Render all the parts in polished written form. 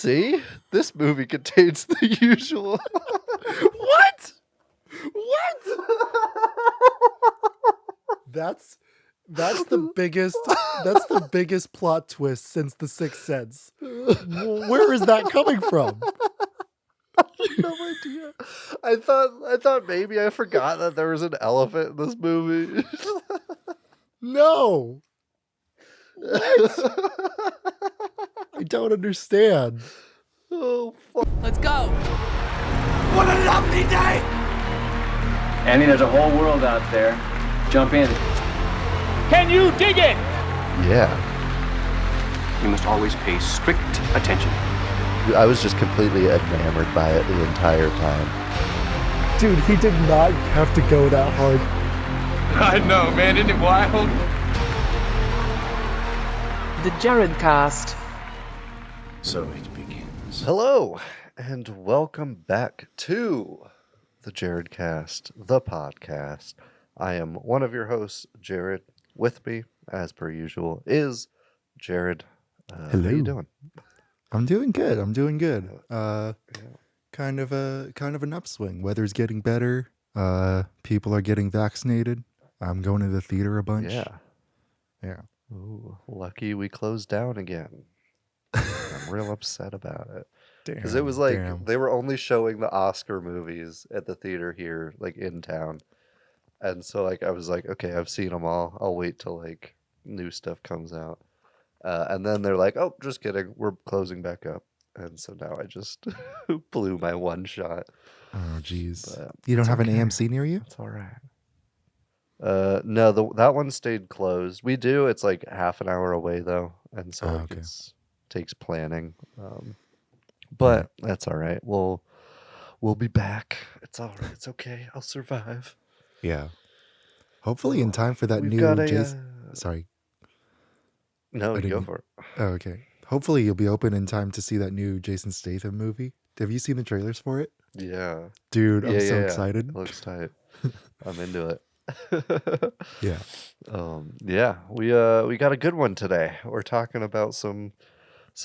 See? This movie contains the usual. What? What? That's the biggest plot twist since The Sixth Sense. Where is that coming from? No idea. I thought maybe I forgot that there was an elephant in this movie. No. What? I don't understand. Oh, fuck. Let's go. What a lovely day! Andy, there's a whole world out there. Jump in. Can you dig it? Yeah. You must always pay strict attention. I was just completely enamored by it the entire time. Dude, he did not have to go that hard. I know, man. Isn't it wild? TheJaredcast. So it begins. Hello, and welcome back to the Jaredcast, the podcast. I am one of your hosts, Jared. With me, as per usual, is Jared. Hello. How you doing? I'm doing good. Kind of an upswing. Weather's getting better. People are getting vaccinated. I'm going to the theater a bunch. Yeah. Ooh, lucky we closed down again. I'm real upset about it. Because it was like they were only showing the Oscar movies at the theater here, like in town. And so like I was like, okay, I've seen them all. I'll wait till like new stuff comes out. And then they're like, oh, just kidding. We're closing back up. And so now I just blew my one shot. Oh, geez. You don't have an AMC near you? It's all right. No, that one stayed closed. We do. It's like half an hour away though, and so it takes planning. But that's all right. We'll be back. It's all right. It's okay. I'll survive. Yeah. Hopefully in time for that new Sorry. No, you go for it. Oh, okay. Hopefully you'll be open in time to see that new Jason Statham movie. Have you seen the trailers for it? Yeah. Dude, I'm so excited. It looks tight. I'm into it. Yeah. Yeah. We got a good one today. We're talking about some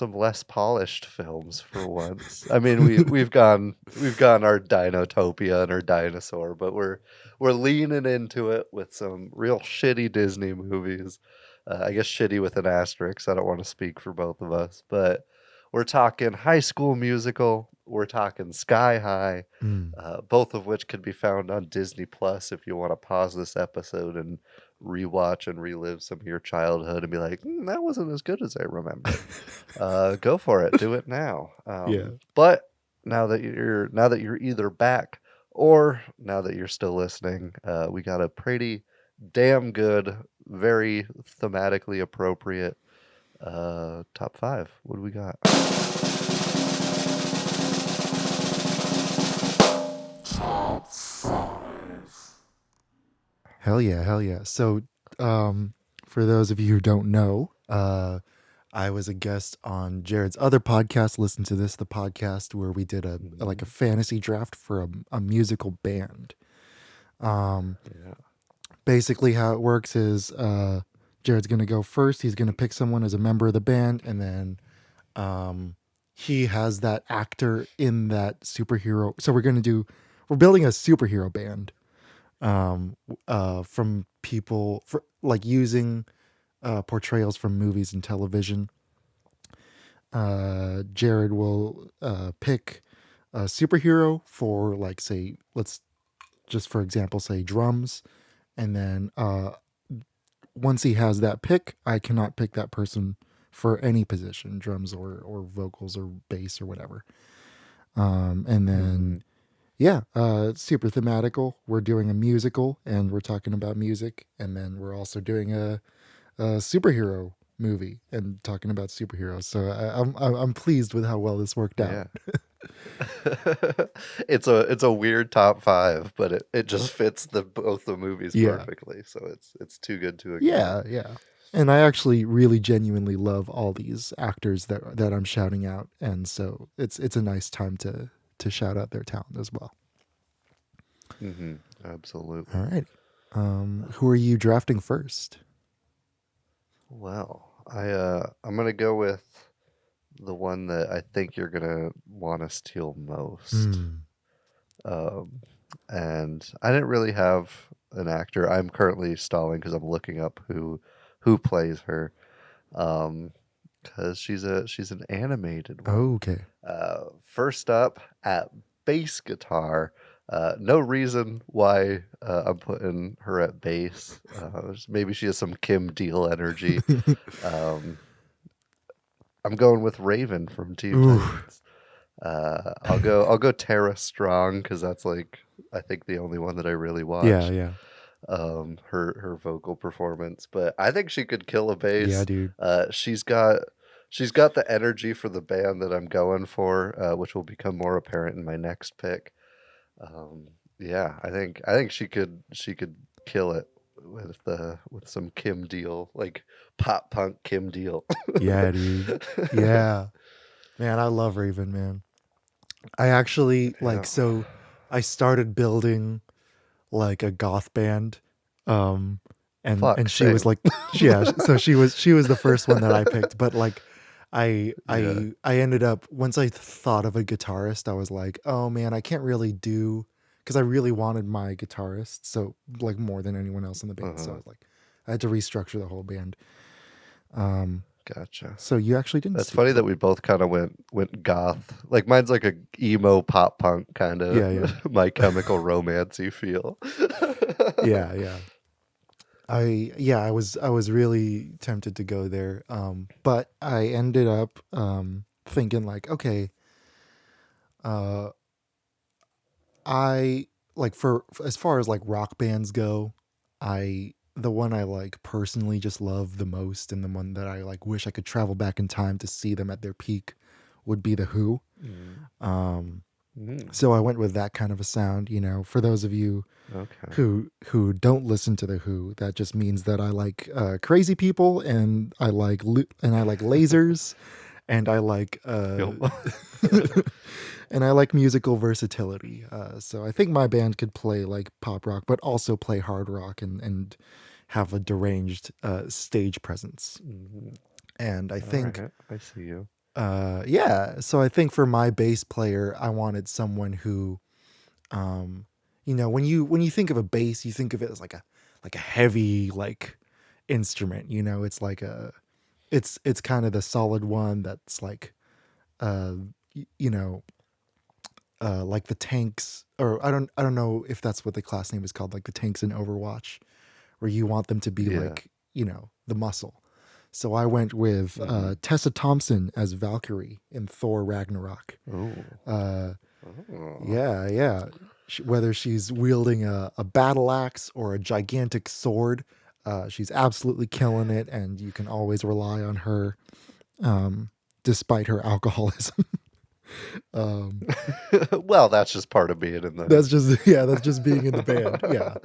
less polished films for once. I mean, we've gone our Dinotopia and our dinosaur, but we're leaning into it with some real shitty Disney movies. I guess shitty with an asterisk. I don't want to speak for both of us, but we're talking High School Musical. We're talking Sky High, both of which can be found on Disney Plus if you want to pause this episode and rewatch and relive some of your childhood and be like, that wasn't as good as I remember. Go for it. Do it now. Yeah. But now that you're either back or now that you're still listening, we got a pretty damn good, very thematically appropriate top 5. What do we got? Top 5. Hell yeah. So, for those of you who don't know, I was a guest on Jared's other podcast, Listen to This, the podcast where we did a fantasy draft for a musical band. Basically how it works is Jared's going to go first. He's going to pick someone as a member of the band, and then he has that actor in that superhero. So we're building a superhero band from people using portrayals from movies and television. Jared will pick a superhero for, like, say, let's just for example say drums, and then once he has that pick, I cannot pick that person for any position, drums or vocals or bass or whatever. And then it's super thematical. We're doing a musical and we're talking about music, and then we're also doing a superhero movie and talking about superheroes. So I'm pleased with how well this worked out. Yeah. It's a weird top 5, but it just fits both the movies perfectly. So it's too good to ignore. Yeah. And I actually really genuinely love all these actors that I'm shouting out, and so it's a nice time to shout out their talent as well. Mm-hmm. Absolutely. All right. Who are you drafting first? Well, I'm gonna go with the one that I think you're gonna want to steal most. Hmm. And I didn't really have an actor. I'm currently stalling because I'm looking up who plays her. Because she's an animated one. Okay. First up at bass guitar. No reason why I'm putting her at bass. Maybe she has some Kim Deal energy. I'm going with Raven from Teen Ooh. Titans. I'll go Tara Strong because that's like I think the only one that I really watched. Yeah. Her vocal performance, but I think she could kill a Yeah, bass. dude. She's got the energy for the band that I'm going for, which will become more apparent in my next pick. Yeah, I think she could kill it with some Kim Deal, like pop punk Kim Deal. Yeah, dude. Yeah. Man, I love Raven, man. I actually Yeah. so I started building like a goth band. And Fuck, she was same. like yeah, so she was the first one that I picked, but like I Yeah. I ended up once I thought of a guitarist, I was like, "Oh man, I can't really do," cuz I really wanted my guitarist, so like more than anyone else in the band. So I Uh-huh. was like I had to restructure the whole band. Um Gotcha. so you actually didn't That's steal funny that it. we both kind of went goth. Like mine's like a emo pop punk kind of Yeah. My Chemical Romancy feel. Yeah. I was really tempted to go there. But I ended up thinking like, okay, uh I like for as far as like rock bands go, the one I like personally just love the most and the one that I like wish I could travel back in time to see them at their peak would be the Who. Mm, Um mm, so I went with that kind of a sound, for those of you okay. who don't listen to the Who, that just means that I like crazy people and I like lasers and I like Yep. and I like musical versatility. So I think my band could play like pop rock, but also play hard rock and have a deranged stage presence. Mhm. And I All think right, I see you. yeah, so I think for my bass player, I wanted someone who when you think of a bass, you think of it as like a heavy like instrument. It's like it's kind of the solid one that's like uh y- you know like the tanks, or I don't know if that's what the class name is called, like the tanks in Overwatch, where you want them to be Yeah. like the muscle. So I went with Hmm. Tessa Thompson as Valkyrie in Thor Ragnarok. Oh. uh Oh. Yeah. Whether she's wielding a battle axe or a gigantic sword, she's absolutely killing it, and you can always rely on her, despite her alcoholism. um, Well, that's just part of being in the. that's just being in the band. Yeah.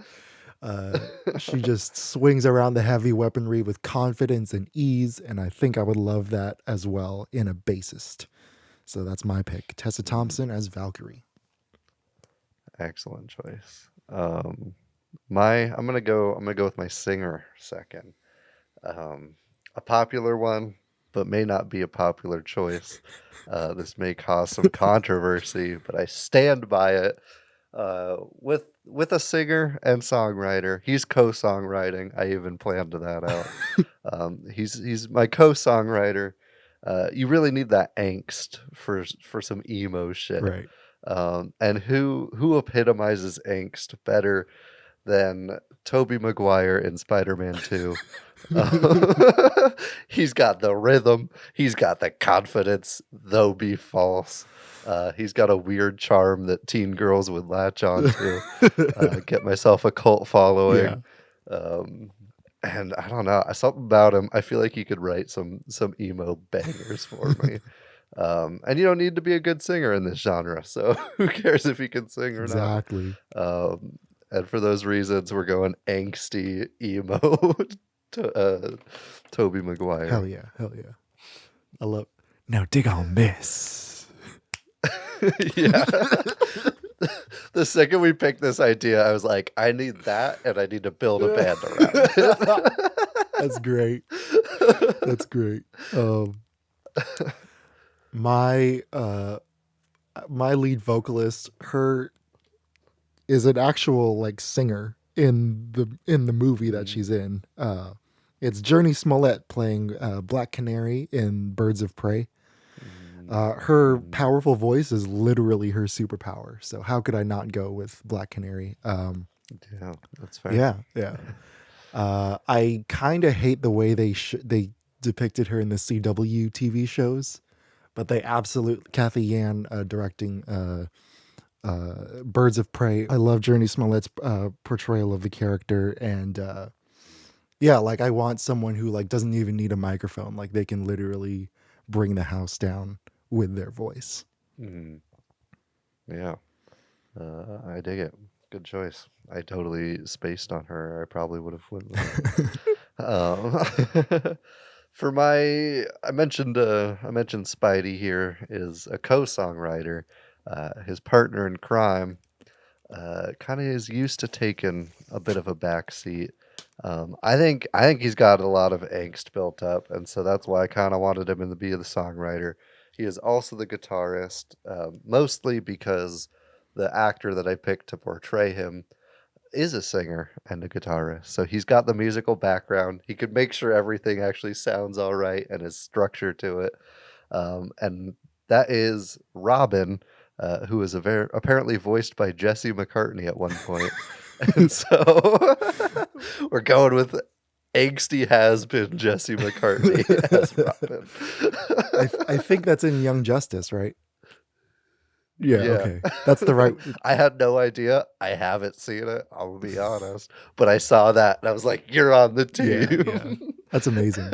She just swings around the heavy weaponry with confidence and ease, and I think I would love that as well in a bassist. So that's my pick, Tessa Thompson as Valkyrie. Excellent choice. I'm gonna go with my singer second. A popular one, but may not be a popular choice. This may cause some controversy, but I stand by it. With a singer and songwriter, he's co-songwriting. I even planned that out. He's my co-songwriter. You really need that angst for some emo shit. Right. And who epitomizes angst better than Tobey Maguire in Spider-Man 2? He's got the rhythm. He's got the confidence, though be false. He's got a weird charm that teen girls would latch on to. Get myself a cult Yeah. following. Um, and I don't know, something about him. I feel like he could write some emo bangers for me. And you don't need to be a good singer in this genre, so who cares if he can sing or not? Exactly. And for those reasons, we're going angsty emo to Toby Hell Maguire. yeah. Hell yeah. I love. Now dig on this. Yeah. The second we picked this idea, I was like, I need that, and I need to build a band around it. That's great. That's great. My my lead vocalist, her is an actual like singer in the movie that she's in. It's Journey Smollett playing Black Canary in Birds of Prey. Her powerful voice is literally her superpower. So how could I not go with Black Canary? Yeah, that's fair. Yeah. I kind of hate the way they depicted her in the CW TV shows, but they absolutely Kathy Yan directing Birds of Prey. I love Journey Smollett's portrayal of the character, and yeah, like I want someone who like doesn't even need a microphone. Like they can literally bring the house down with their voice. Yeah. I dig it. Good choice. I totally spaced on her. I probably would have went with her. For my, I mentioned Spidey here is a co-songwriter. His partner in crime kind of is used to taking a bit of a backseat. I think he's got a lot of angst built up, and so that's why I kind of wanted him to be the songwriter. He is also the guitarist, mostly because the actor that I picked to portray him is a singer and a guitarist. So he's got the musical background. He could make sure everything actually sounds all right and is structure to it. And that is Robin, who is apparently voiced by Jesse McCartney at one point. And so we're going with angsty has-been Jesse McCartney as Robin. I think that's in Young Justice, right? Yeah, Yeah. okay. That's the right. I had no idea. I haven't seen it. I'll be honest. But I saw that and I was like, you're on the team. Yeah. That's amazing.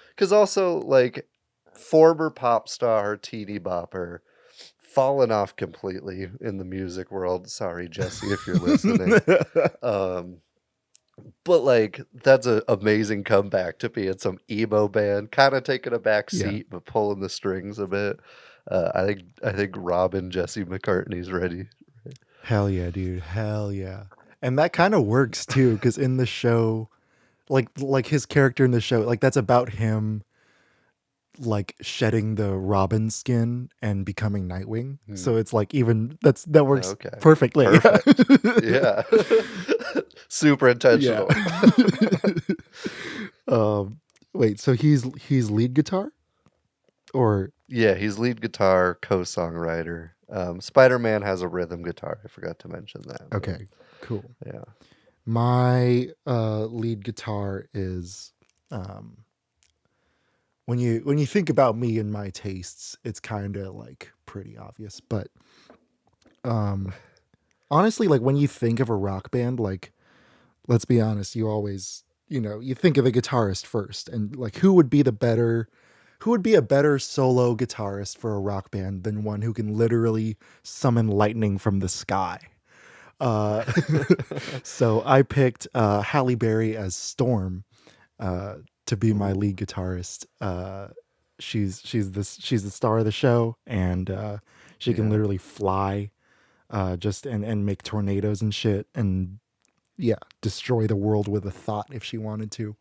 Because also, like, former pop star, teeny bopper, fallen off completely in the music world. Sorry, Jesse, if you're listening. But like that's an amazing comeback to be in some emo band, kind of taking a back Yeah. seat but pulling the strings a bit. I think Robin Jesse McCartney's ready. Hell yeah, dude. Hell yeah. And that kind of works too, because in the show, like his character in the show, like that's about him like shedding the Robin skin and becoming Nightwing. So it's like even that works Okay. perfectly. Perfect. Yeah. Super intentional. Wait, so he's lead guitar? Or Yeah, he's lead guitar, co-songwriter. Spider-Man has a rhythm guitar. I forgot to mention that. but okay, cool. Yeah. My lead guitar is when you think about me and my tastes, it's kind of like pretty obvious, but honestly, like when you think of a rock band, like let's be honest, you always, you think of the guitarist first, and like who would be a better solo guitarist for a rock band than one who can literally summon lightning from the sky? So I picked Halle Berry as Storm to be my lead guitarist. She's the star of the show, and she can literally fly, just and make tornadoes and shit, and yeah, destroy the world with a thought if she wanted to.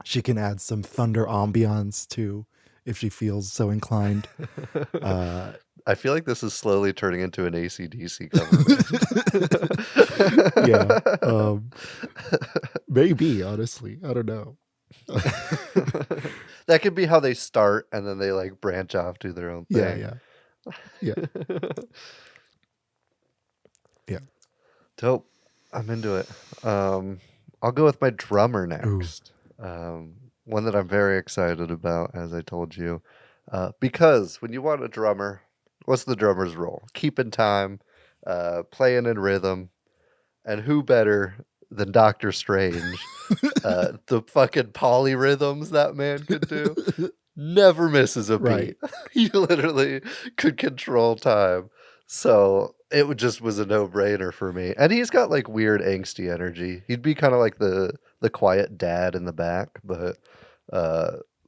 She can add some thunder ambiance too if she feels so inclined. I feel like this is slowly turning into an AC/DC cover band. Yeah, maybe honestly, I don't know. That could be how they start, and then they like branch off, do their own thing. Yeah. Dope. I'm into it. I'll go with my drummer next. One that I'm very excited about, as I told you, because when you want a drummer, what's the drummer's role? Keeping time, playing in rhythm, and who better than Doctor Strange? The fucking polyrhythms that man could do. Never misses a beat. Right. He literally could control time. So it just was a no-brainer for me. And he's got like weird angsty energy. He'd be kind of like the quiet dad in the back, but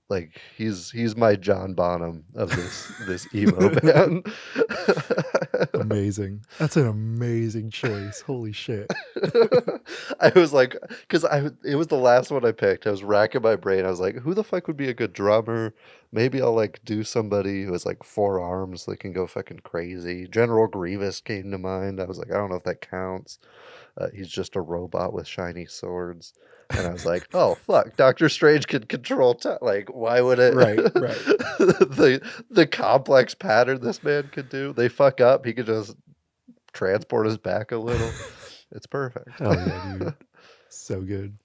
like he's my John Bonham of this emo band. Amazing. That's an amazing choice. Holy shit. I was like, because it was the last one I picked. I was racking my brain. I was like, who the fuck would be a good drummer? Maybe I'll like do somebody who has like 4 arms that can go fucking crazy. General Grievous came to mind. I was like, I don't know if that counts. He's just a robot with shiny swords. And I was like, oh fuck, Doctor Strange can control time. Like, why would it? Right. The complex pattern this man could do. They fuck up. He could just transport us back a little. It's perfect. Hell yeah, dude. So good.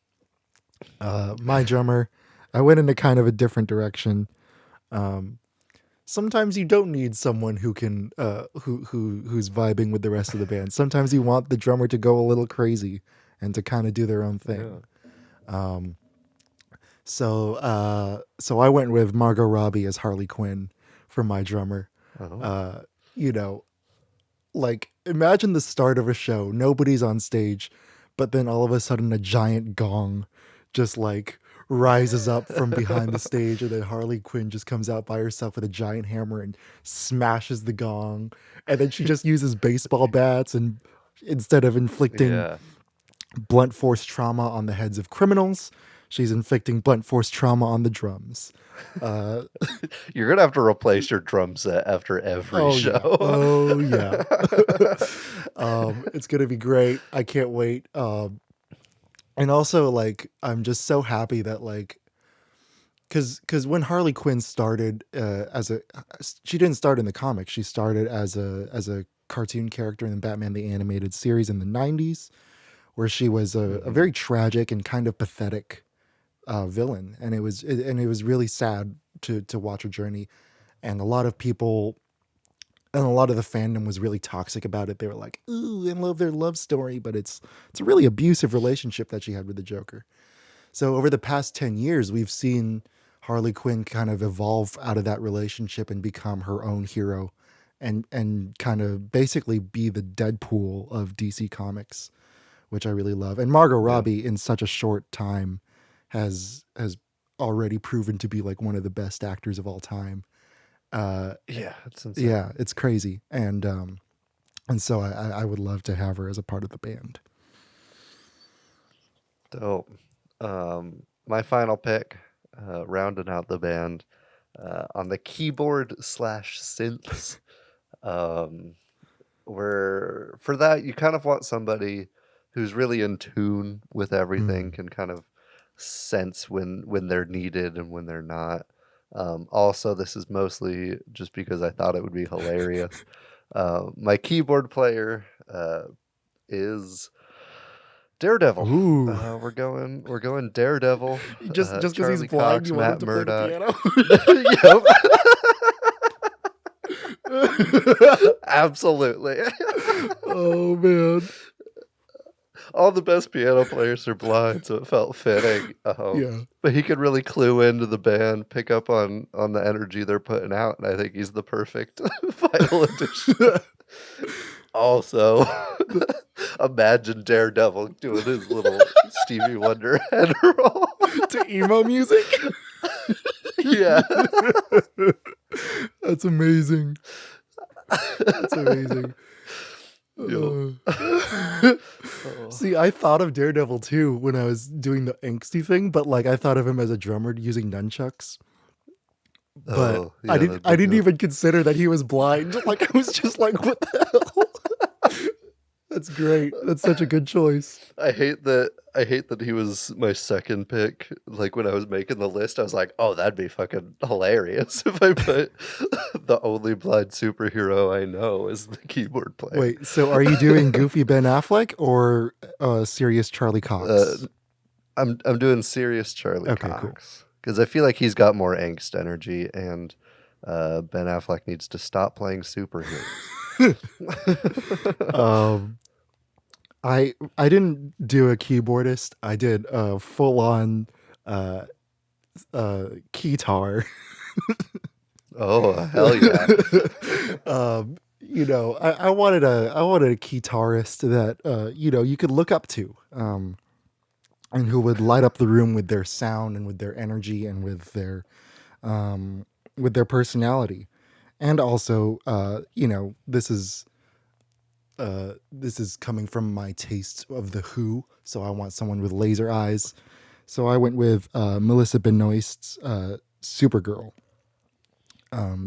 My drummer, I went into kind of a different direction. Sometimes you don't need someone who can who's vibing with the rest of the band. Sometimes you want the drummer to go a little crazy and to kind of do their own thing. So I went with Margot Robbie as Harley Quinn for my drummer. You know, like imagine the start of a show, nobody's on stage, but then all of a sudden a giant gong just like rises up from behind the stage, and then Harley Quinn just comes out by herself with a giant hammer and smashes the gong, and then she just uses baseball bats, and instead of inflicting Yeah. blunt force trauma on the heads of criminals, she's inflicting blunt force trauma on the drums. You're gonna have to replace your drum set after every show. Oh yeah. It's gonna be great. I can't wait. And also like I'm just so happy that like because when Harley Quinn started she didn't start in the comics. She started as a cartoon character in Batman the Animated Series in the 90s, where she was a very tragic and kind of pathetic villain, and it was really sad to watch her journey. And a lot of people and a lot of the fandom was really toxic about it. They were like, ooh, I love their love story, but it's a really abusive relationship that she had with the Joker. So over the past 10 years, we've seen Harley Quinn kind of evolve out of that relationship and become her own hero, and kind of basically be the Deadpool of DC Comics, which I really love. And Margot Robbie in such a short time has already proven to be like one of the best actors of all time. Yeah, it's insane. Yeah, it's crazy. And so I would love to have her as a part of the band. Dope. My final pick, rounding out the band, on the keyboard / synths. Where for that you kind of want somebody who's really in tune with everything, can kind of sense when they're needed and when they're not. Also, this is mostly just because I thought it would be hilarious. My keyboard player is Daredevil. Ooh. We're going Daredevil. Just because Charlie he's blind, Cox, you want him Matt to play Murdock. the Yep. Absolutely. Oh man. All the best piano players are blind, so it felt fitting. Yeah. But he could really clue into the band, pick up on the energy they're putting out, and I think he's the perfect final addition. Also, imagine Daredevil doing his little Stevie Wonder head roll. To emo music. Yeah. That's amazing. That's amazing. See, I thought of Daredevil too when I was doing the angsty thing, but like I thought of him as a drummer using nunchucks. But Oh, yeah, I that'd didn't be even consider that he was blind. Like I was just like, what the hell? That's great. That's such a good choice. I hate that he was my second pick. Like when I was making the list, I was like, "Oh, that'd be fucking hilarious if I put the only blind superhero I know as the keyboard player." Wait, so are you doing Goofy Ben Affleck or serious Charlie Cox? I'm doing serious Charlie Okay, Cox because I feel like he's got more angst energy, and Ben Affleck needs to stop playing superheroes. I didn't do a keyboardist. I did a full on keytar. Oh hell yeah! You know, I wanted a guitarist that you could look up to, and who would light up the room with their sound and with their energy and with their personality. And also, this is this is coming from my taste of the Who, so I want someone with laser eyes. So I went with Melissa Benoist's Supergirl.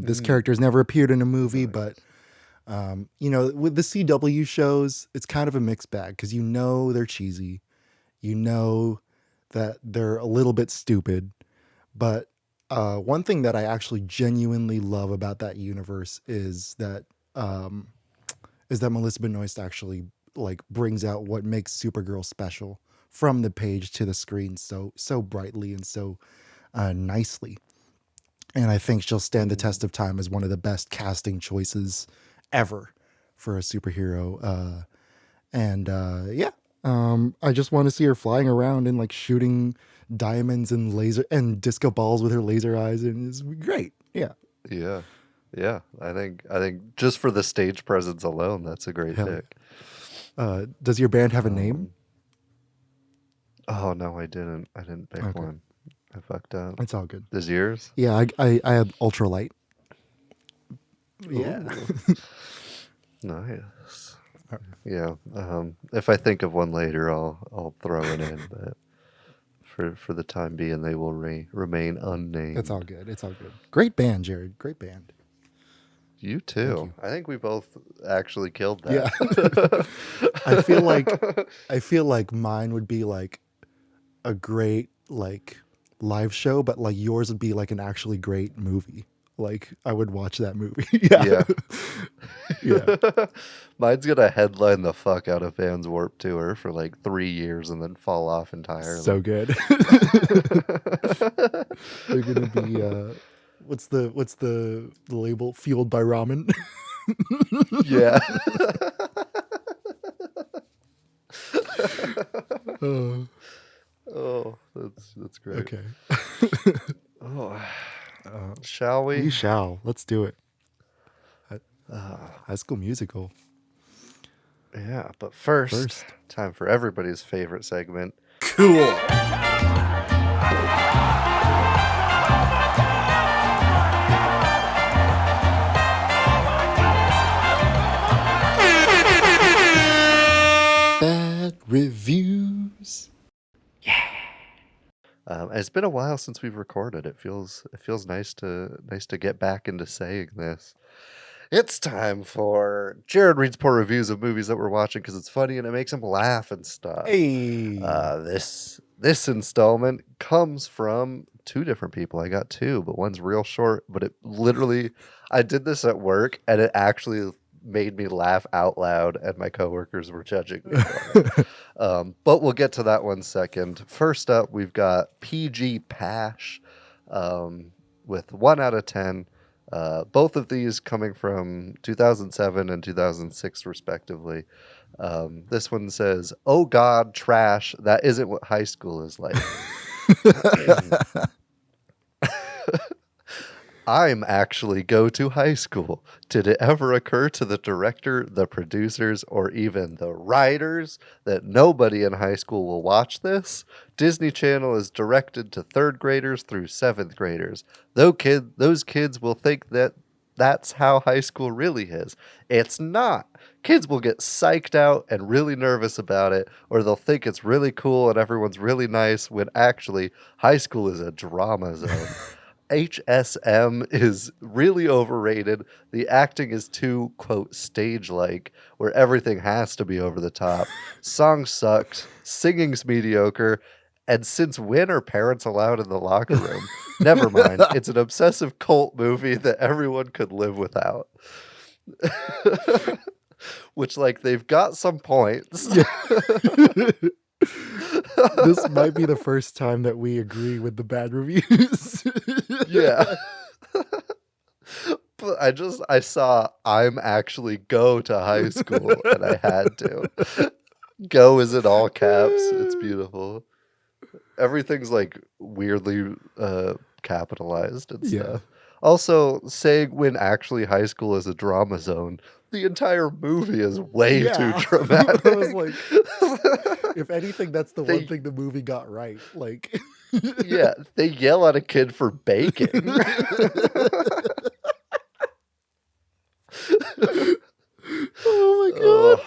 This character's never appeared in a movie, but with the CW shows, it's kind of a mixed bag because they're cheesy, that they're a little bit stupid, but one thing that I actually genuinely love about that universe is that Melissa Benoist actually like brings out what makes Supergirl special from the page to the screen so brightly and so nicely. And I think she'll stand the test of time as one of the best casting choices ever for a superhero. I just want to see her flying around and like shooting diamonds and laser and disco balls with her laser eyes, and it's great. Yeah. Yeah. Yeah. I think just for the stage presence alone, that's a great Hell pick. Does your band have a name? Oh no, I didn't pick Okay. one. I fucked up. It's all good. Is yours? Yeah, I had ultralight. Yeah. Nice. Yeah. If I think of one later, I'll throw it in. But for the time being, they will remain unnamed. It's all good. It's all good. Great band, Jared. Great band. You too. Thank you. I think we both actually killed that. Yeah. I feel like mine would be like a great like live show, but like yours would be like an actually great movie. Like I would watch that movie. Yeah. Yeah. Mine's gonna headline the fuck out of Fans Warp Tour for like 3 years and then fall off entirely. So good. They're gonna be what's the label? Fueled by ramen. Yeah. Oh, that's great. Okay. Oh, shall we? We shall. Let's do it. High School Musical. Yeah, but first, time for everybody's favorite segment. Cool. Bad reviews. It's been a while since we've recorded. It feels nice to get back into saying this. It's time for Jared reads poor reviews of movies that we're watching because it's funny and it makes him laugh and stuff. Hey. This installment comes from 2 different people. I got 2, but one's real short. But it literally, I did this at work and it actually made me laugh out loud, and my coworkers were judging me for it. But we'll get to that one second. First up, we've got PG Pash with 1 out of 10. Both of these coming from 2007 and 2006, respectively. This one says, "Oh God, trash. That isn't what high school is like." I'm actually go to high school. Did it ever occur to the director, the producers, or even the writers that nobody in high school will watch this? Disney Channel is directed to 3rd graders through 7th graders. Those kids will think that that's how high school really is. It's not. Kids will get psyched out and really nervous about it, or they'll think it's really cool and everyone's really nice, when actually high school is a drama zone. HSM is really overrated. The acting is too, quote, stage-like, where everything has to be over the top. Songs sucked. Singing's mediocre. And since when are parents allowed in the locker room? Never mind. It's an obsessive cult movie that everyone could live without. Which, like, they've got some points. This might be the first time that we agree with the bad reviews. Yeah. But I saw I'm actually go to high school and I had to. Go is in all caps. It's beautiful. Everything's like weirdly capitalized and stuff. Yeah. Also, saying when actually high school is a drama zone, the entire movie is way too dramatic. I was like, if anything, that's the one thing the movie got right. Like, yeah, they yell at a kid for baking. Oh my god.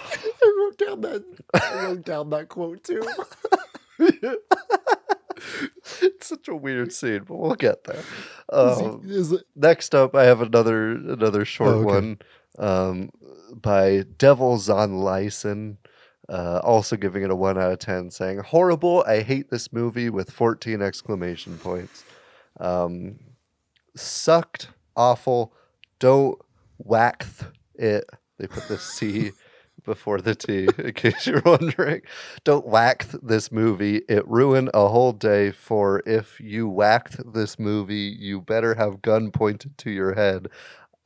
I wrote down that quote too. It's such a weird scene, but we'll get there. Is it- Next up, I have another short okay. one by Devils on Lyson. Also giving it a 1 out of 10, saying, "Horrible, I hate this movie," with 14 exclamation points. Sucked, awful, don't whack it. They put the C before the T, in case you're wondering. Don't whack this movie. It ruined a whole day, for if you whacked this movie, you better have gun pointed to your head.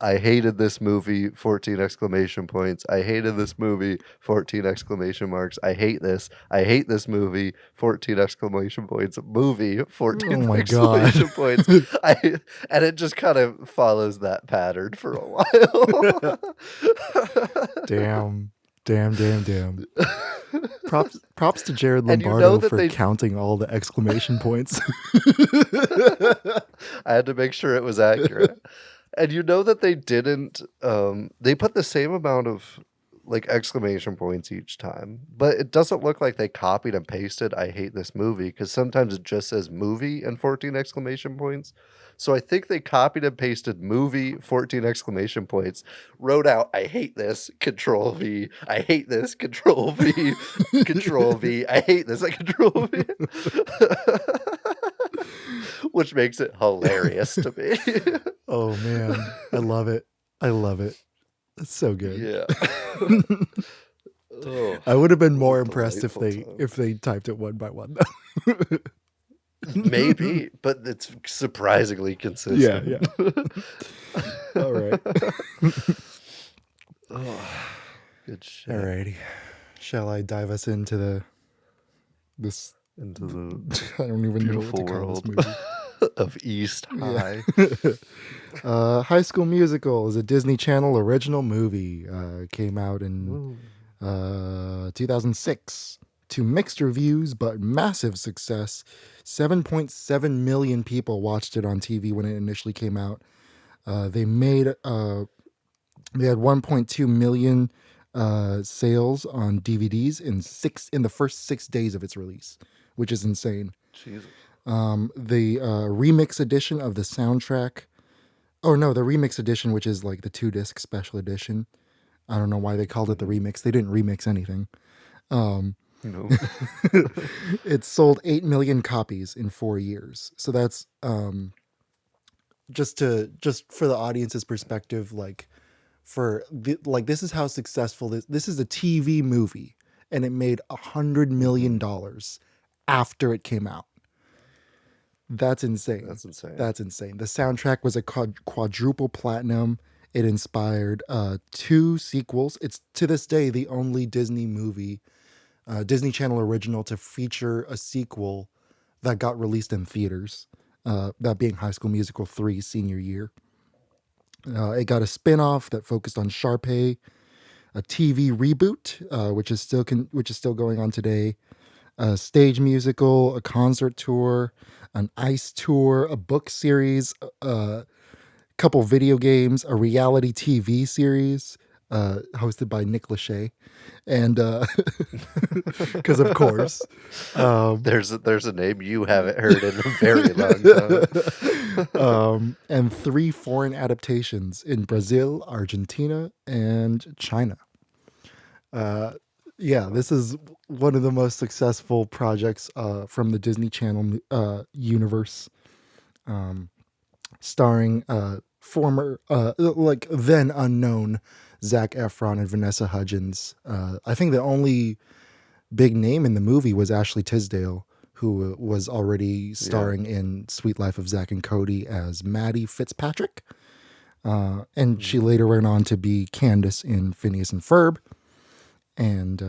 I hated this movie, 14 exclamation points. I hated this movie, 14 exclamation marks. I hate this movie, 14 exclamation points. Movie, 14 Oh my God. exclamation points. And it just kind of follows that pattern for a while. Damn. Props to Jared And you Lombardo know that for they- counting all the exclamation points. I had to make sure it was accurate. And you know that they didn't they put the same amount of like exclamation points each time, but it doesn't look like they copied and pasted "I hate this movie," because sometimes it just says "movie" and 14 exclamation points. So I think they copied and pasted "movie," 14 exclamation points, wrote out "I hate this," Control V, "I hate this," Control V, Control V, "I hate this," Control V. Which makes it hilarious to me. Oh man, I love it. It's so good. Yeah. Oh, I would have been more what a impressed delightful time. if they typed it one by one though. Maybe, but it's surprisingly consistent. Yeah. All right. Oh, good shit. Alrighty. Shall I dive us into this? Into the I don't even know what beautiful to call world this movie. of East High. High School Musical is a Disney Channel original movie. Came out in 2006 to mixed reviews, but massive success. 7.7 million people watched it on TV when it initially came out. They had 1.2 million sales on DVDs in the first 6 days of its release, which is insane. Jesus. The remix edition of the soundtrack. Oh no, the remix edition, which is like the 2-disc special edition. I don't know why they called it the remix. They didn't remix anything. No. It sold 8 million copies in 4 years. So that's just for the audience's perspective, like this is how successful this is a TV movie, and it made $100 million after it came out. That's insane. That's insane. That's insane. The soundtrack was a quadruple platinum. It inspired 2 sequels. It's to this day the only Disney movie, Disney Channel original, to feature a sequel that got released in theaters. That being High School Musical 3 senior year. It got a spin-off that focused on Sharpay, a TV reboot, which is still going on today, a stage musical, a concert tour, an ice tour, a book series, a couple video games, a reality TV series hosted by Nick Lachey, and because of course, There's a name you haven't heard in a very long time. and 3 foreign adaptations in Brazil, Argentina, and China. Yeah, this is one of the most successful projects from the Disney Channel universe, starring former, then unknown Zac Efron and Vanessa Hudgens. I think the only big name in the movie was Ashley Tisdale, who was already starring in Sweet Life of Zack and Cody as Maddie Fitzpatrick. And she later went on to be Candace in Phineas and Ferb. And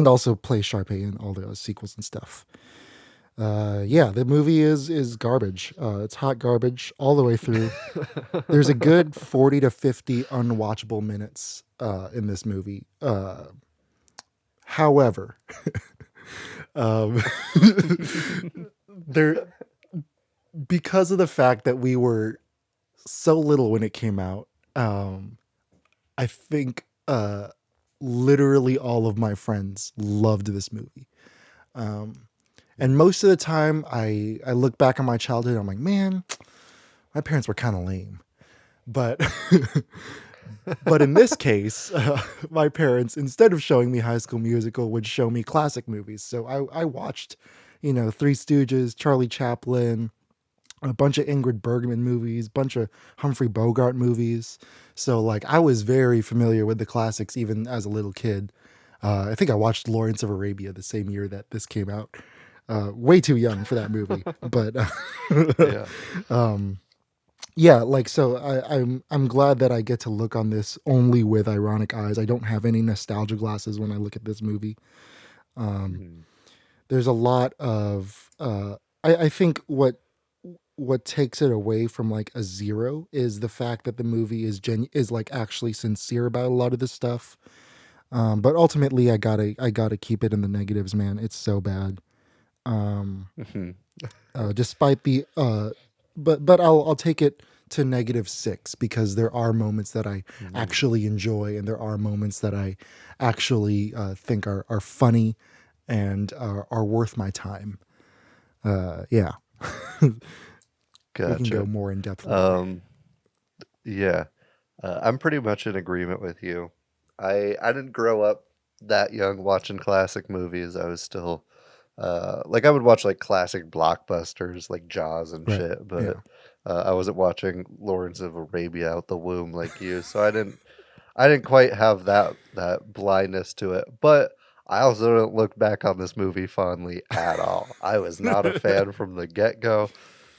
also play Sharpay in all the sequels and stuff. The movie is garbage. It's hot garbage all the way through. There's a good 40 to 50 unwatchable minutes in this movie. However, there, because of the fact that we were so little when it came out, I think literally all of my friends loved this movie. And most of the time I look back on my childhood, I'm like, man, my parents were kind of lame. But but in this case, my parents, instead of showing me High School Musical, would show me classic movies. So I watched, Three Stooges, Charlie Chaplin, a bunch of Ingrid Bergman movies, bunch of Humphrey Bogart movies. So like I was very familiar with the classics even as a little kid. I think I watched Lawrence of Arabia the same year that this came out. Way too young for that movie, but Yeah. yeah, like so I'm glad that I get to look on this only with ironic eyes. I don't have any nostalgia glasses when I look at this movie. Mhm. There's a lot of I think what takes it away from like a zero is the fact that the movie is like actually sincere about a lot of this stuff. But ultimately I gotta keep it in the negatives, man. It's so bad. Mhm. Despite the but I'll take it to -6 because there are moments that I Mhm. actually enjoy and there are moments that I actually think are funny and are worth my time. Yeah, we can go Gotcha. more in depth later. Um, yeah. I'm pretty much in agreement with you. I didn't grow up that young watching classic movies. I was still like I would watch like classic blockbusters like Jaws and Right. shit, Yeah. but I wasn't watching Lawrence of Arabia out the womb like you. So I didn't quite have that blindness to it. But I also don't look back on this movie fondly at all. I was not a fan from the get-go.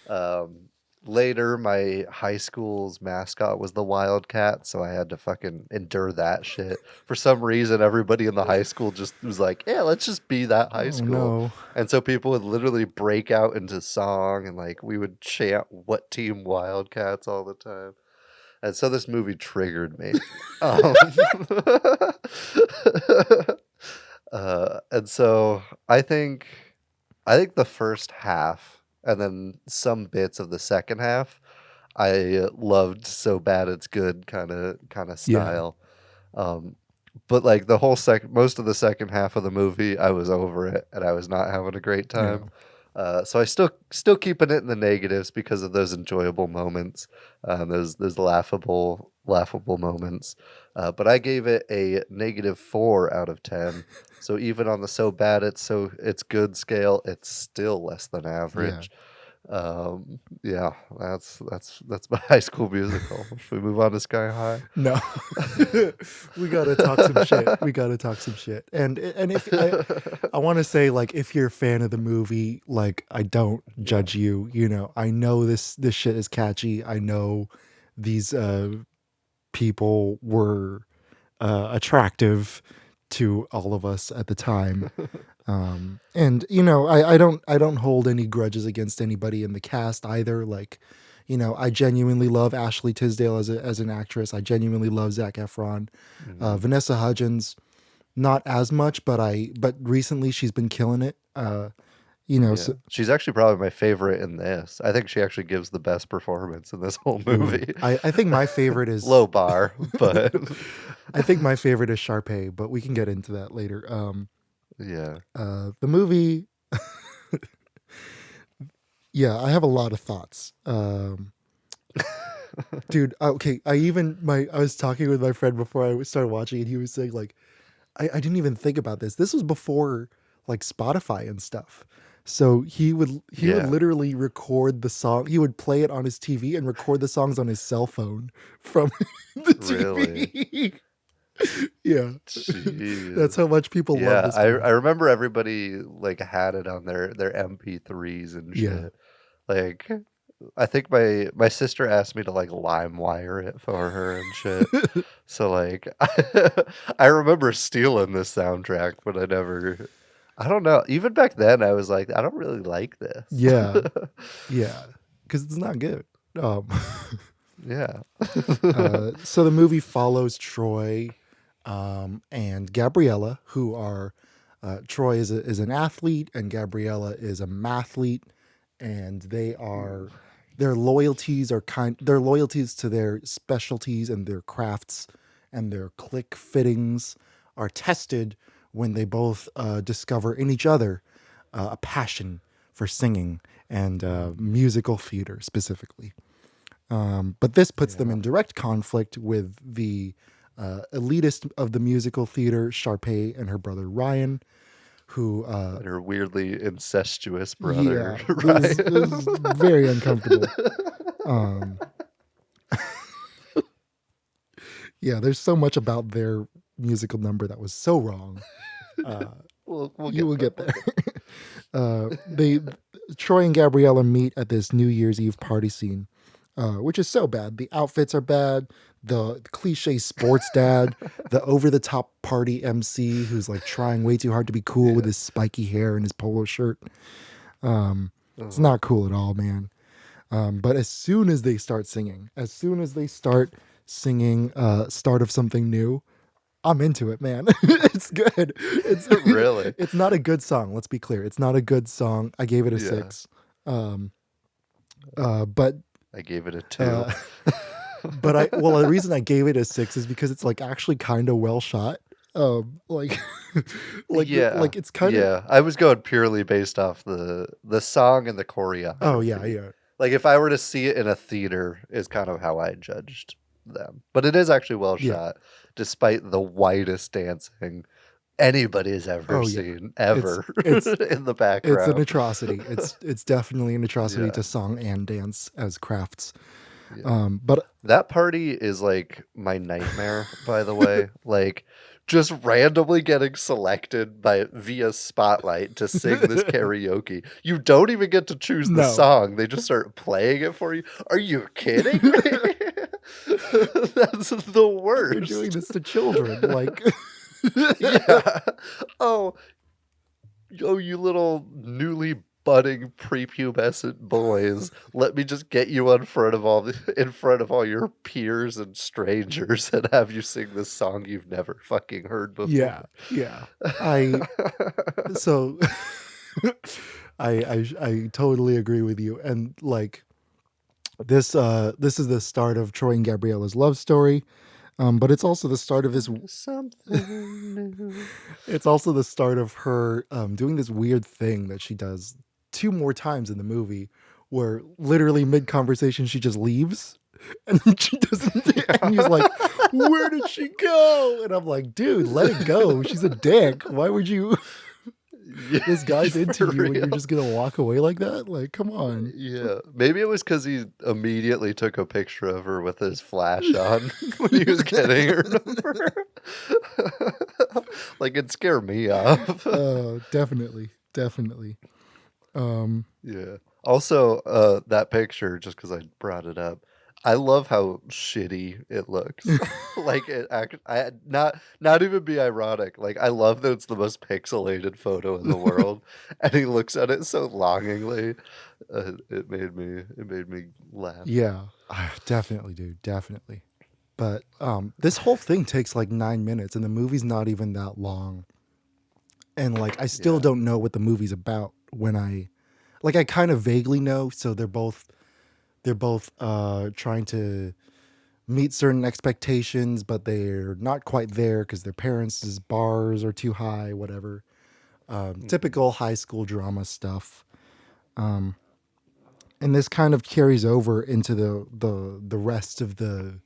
Um, Later, my high school's mascot was the Wildcat, so I had to fucking endure that shit. For some reason, everybody in the high school just was like, "Yeah, let's just be that high Oh school." no. And so people would literally break out into song and like we would chant "What Team Wildcats" all the time. And so this movie triggered me. Um, and so I think the first half and then some bits of the second half I loved so bad it's good kind of Yeah. style. Um, but like the whole most of the second half of the movie, I was over it and I was not having a great Yeah. time. So I still keeping it in the negatives because of those enjoyable moments, those laughable moments. But I gave it a -4 out of 10. So even on the so bad it's good scale, it's still less than Yeah. average. Yeah, that's my High School Musical. Should we move on to Sky High? No. We gotta talk some shit. We gotta talk some shit. And if I want to say like if you're a fan of the movie, like I don't Yeah. judge you. I know this shit is catchy. I know these people were attractive to all of us at the time. And I don't hold any grudges against anybody in the cast either. Like, I genuinely love Ashley Tisdale as an actress. I genuinely love Zac Efron. Mhm. Vanessa Hudgens, not as much, but recently she's been killing it. Yeah. So She's actually probably my favorite in this. I think she actually gives the best performance in this whole ooh, movie. I think my favorite is Low bar, but I think my favorite is Sharpay, but we can get into that later. yeah. The movie, yeah, I have a lot of thoughts. Dude, okay, I was talking with my friend before I started watching, and he was saying like, I didn't even think about this. This was before like Spotify and stuff. So he would Yeah. literally record the song. He would play it on his TV and record the songs on his cell phone from the Really. TV. Yeah, that's Jeez. how much people love Yeah, this I movie. remember everybody like had it on their MP3s and Yeah, shit. Like I think my sister asked me to like LimeWire it for her and shit. So like I remember stealing this soundtrack, but I don't know. Even back then I was like, I don't really like this. yeah, yeah, because it's not good. Um, Yeah. so the movie follows Troy and Gabriella, who are Troy is an athlete and Gabriella is a mathlete, and their loyalties to their specialties and their crafts and their click fittings are tested when they both discover in each other a passion for singing and musical theater specifically. But this puts them in direct conflict with the elitist of the musical theater, Sharpay, and her brother Ryan, who And her weirdly incestuous brother, this Ryan. is very uncomfortable. Yeah, there's so much about their musical number that was so wrong. You will get there. They Troy and Gabriella meet at this New Year's Eve party scene, which is so bad. The outfits are bad. The cliche sports dad, the over the top party MC who's like trying way too hard to be cool with his spiky hair and his polo shirt. It's not cool at all, man. But as soon as they start singing, Start of Something New, I'm into it, man. It's good. It's Really? It's not a good song. Let's be clear. It's not a good song. I gave it a Yeah. 6. But I gave it a 2. the reason I gave it a 6 is because it's like actually kind of well shot. Like it's kind of. I was going purely based off the song and the choreography. Oh yeah. Like if I were to see it in a theater, is kind of how I judged them. But it is actually well shot, despite the widest dancing anybody's ever seen ever It's in the background. It's an atrocity. It's definitely an atrocity to song and dance as crafts. But that party is like my nightmare, by the way. Like just randomly getting selected via Spotlight to sing this karaoke. You don't even get to choose the song. They just start playing it for you. Are you kidding me? That's the worst. They're doing this to children. Like yeah. Oh, you little newly budding prepubescent boys, let me just get you in front of all your peers and strangers and have you sing this song you've never fucking heard before. Yeah. I totally agree with you. And like this is the start of Troy and Gabriella's love story. But it's also the start of this something new. It's also the start of her doing this weird thing that she does 2 more times in the movie, where literally mid conversation she just leaves, and she doesn't. And he's like, "Where did she go?" And I'm like, "Dude, let it go. She's a dick. Why would you?" This guy's into you and you're just gonna walk away like that? Like, come on. Yeah, maybe it was because he immediately took a picture of her with his flash on when he was getting her number. Like, it scared me off. Definitely. Yeah. Also, that picture, just because I brought it up, I love how shitty it looks. Like not even be ironic. Like I love that it's the most pixelated photo in the world, and he looks at it so longingly. It made me laugh. Yeah, definitely, dude, definitely. But this whole thing takes like 9 minutes, and the movie's not even that long. And like, I still don't know what the movie's about when I kind of vaguely know. So they're both trying to meet certain expectations, but they're not quite there because their parents' bars are too high, whatever. Typical high school drama stuff. And this kind of carries over into the rest of the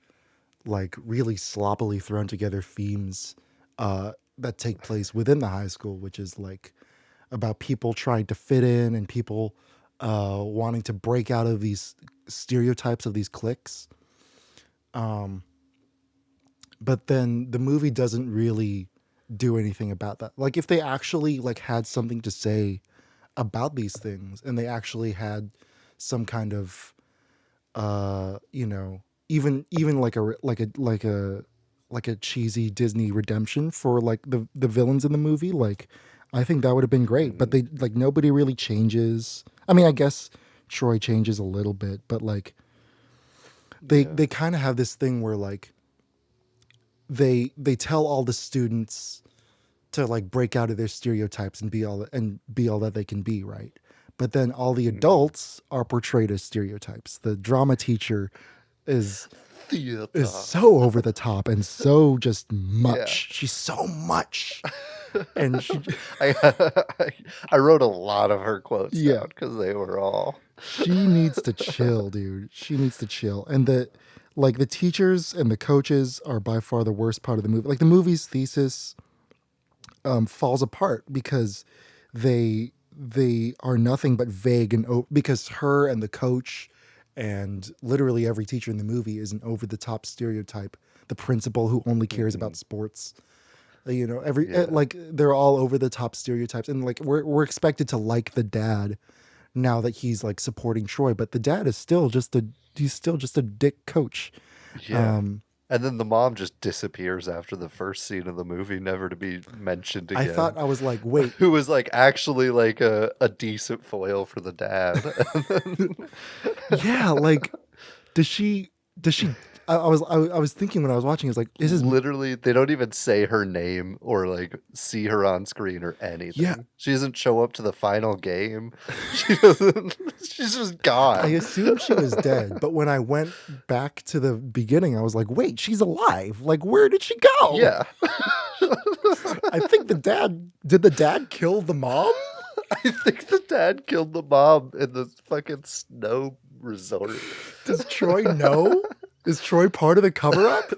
like really sloppily thrown together themes that take place within the high school, which is like about people trying to fit in and people wanting to break out of these stereotypes of these cliques. But then the movie doesn't really do anything about that. Like if they actually like had something to say about these things and they actually had some kind of even like a cheesy Disney redemption for like the villains in the movie, like I think that would have been great. But they like nobody really changes. I mean, I guess Troy changes a little bit, but like they kind of have this thing where like they tell all the students to like break out of their stereotypes and be all that they can be, right? But then all the adults are portrayed as stereotypes. The drama teacher is theater. is so over the top and so just much. Yeah. She's so much. And she, I wrote a lot of her quotes Yeah. down because they were all. she needs to chill, dude. She needs to chill. And the teachers and the coaches are by far the worst part of the movie. Like the movie's thesis falls apart because they are nothing but vague and because her and the coach and literally every teacher in the movie is an over the top stereotype. The principal who only cares about sports. Like they're all over the top stereotypes, and like we're expected to like the dad now that he's like supporting Troy, but the dad is still just a dick coach. Yeah. And then the mom just disappears after the first scene of the movie, never to be mentioned again. I was like, wait. Who was like actually like a decent foil for the dad. Yeah, like does she I was thinking when I was watching, it's like, this is literally, they don't even say her name or like see her on screen or anything. Yeah. She doesn't show up to the final game. She doesn't, she's just gone. I assumed she was dead, but when I went back to the beginning, I was like, wait, she's alive. Like, where did she go? Yeah. I think did the dad kill the mom? I think the dad killed the mom in the fucking snow resort. Does Troy know? Is Troy part of the cover-up?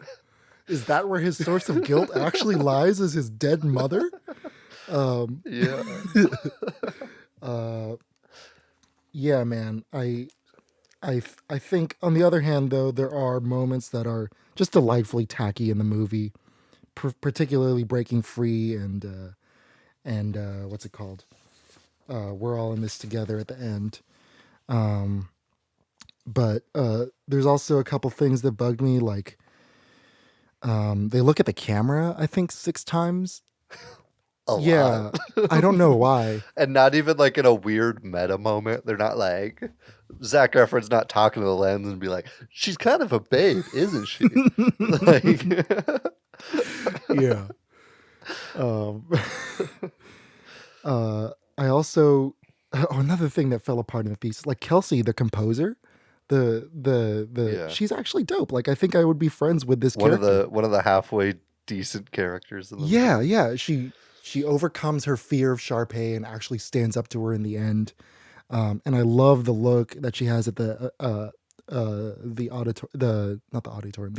Is that where his source of guilt actually lies, as his dead mother? Yeah. Yeah, man. I think, on the other hand, though, there are moments that are just delightfully tacky in the movie, particularly breaking free and what's it called? We're all in this together at the end. But there's also a couple things that bugged me, like they look at the camera, I think 6 times. A lot. Yeah, I don't know why. And not even like in a weird meta moment. They're not like, Zac Efron's not talking to the lens and be like, she's kind of a babe, isn't she? Like, Yeah. I also another thing that fell apart in the thesis, like Kelsey, the composer, Yeah. she's actually dope. Like I think I would be friends with this one character. of the halfway decent characters in the Yeah, yeah. She overcomes her fear of Sharpay and actually stands up to her in the end. And I love the look that she has at the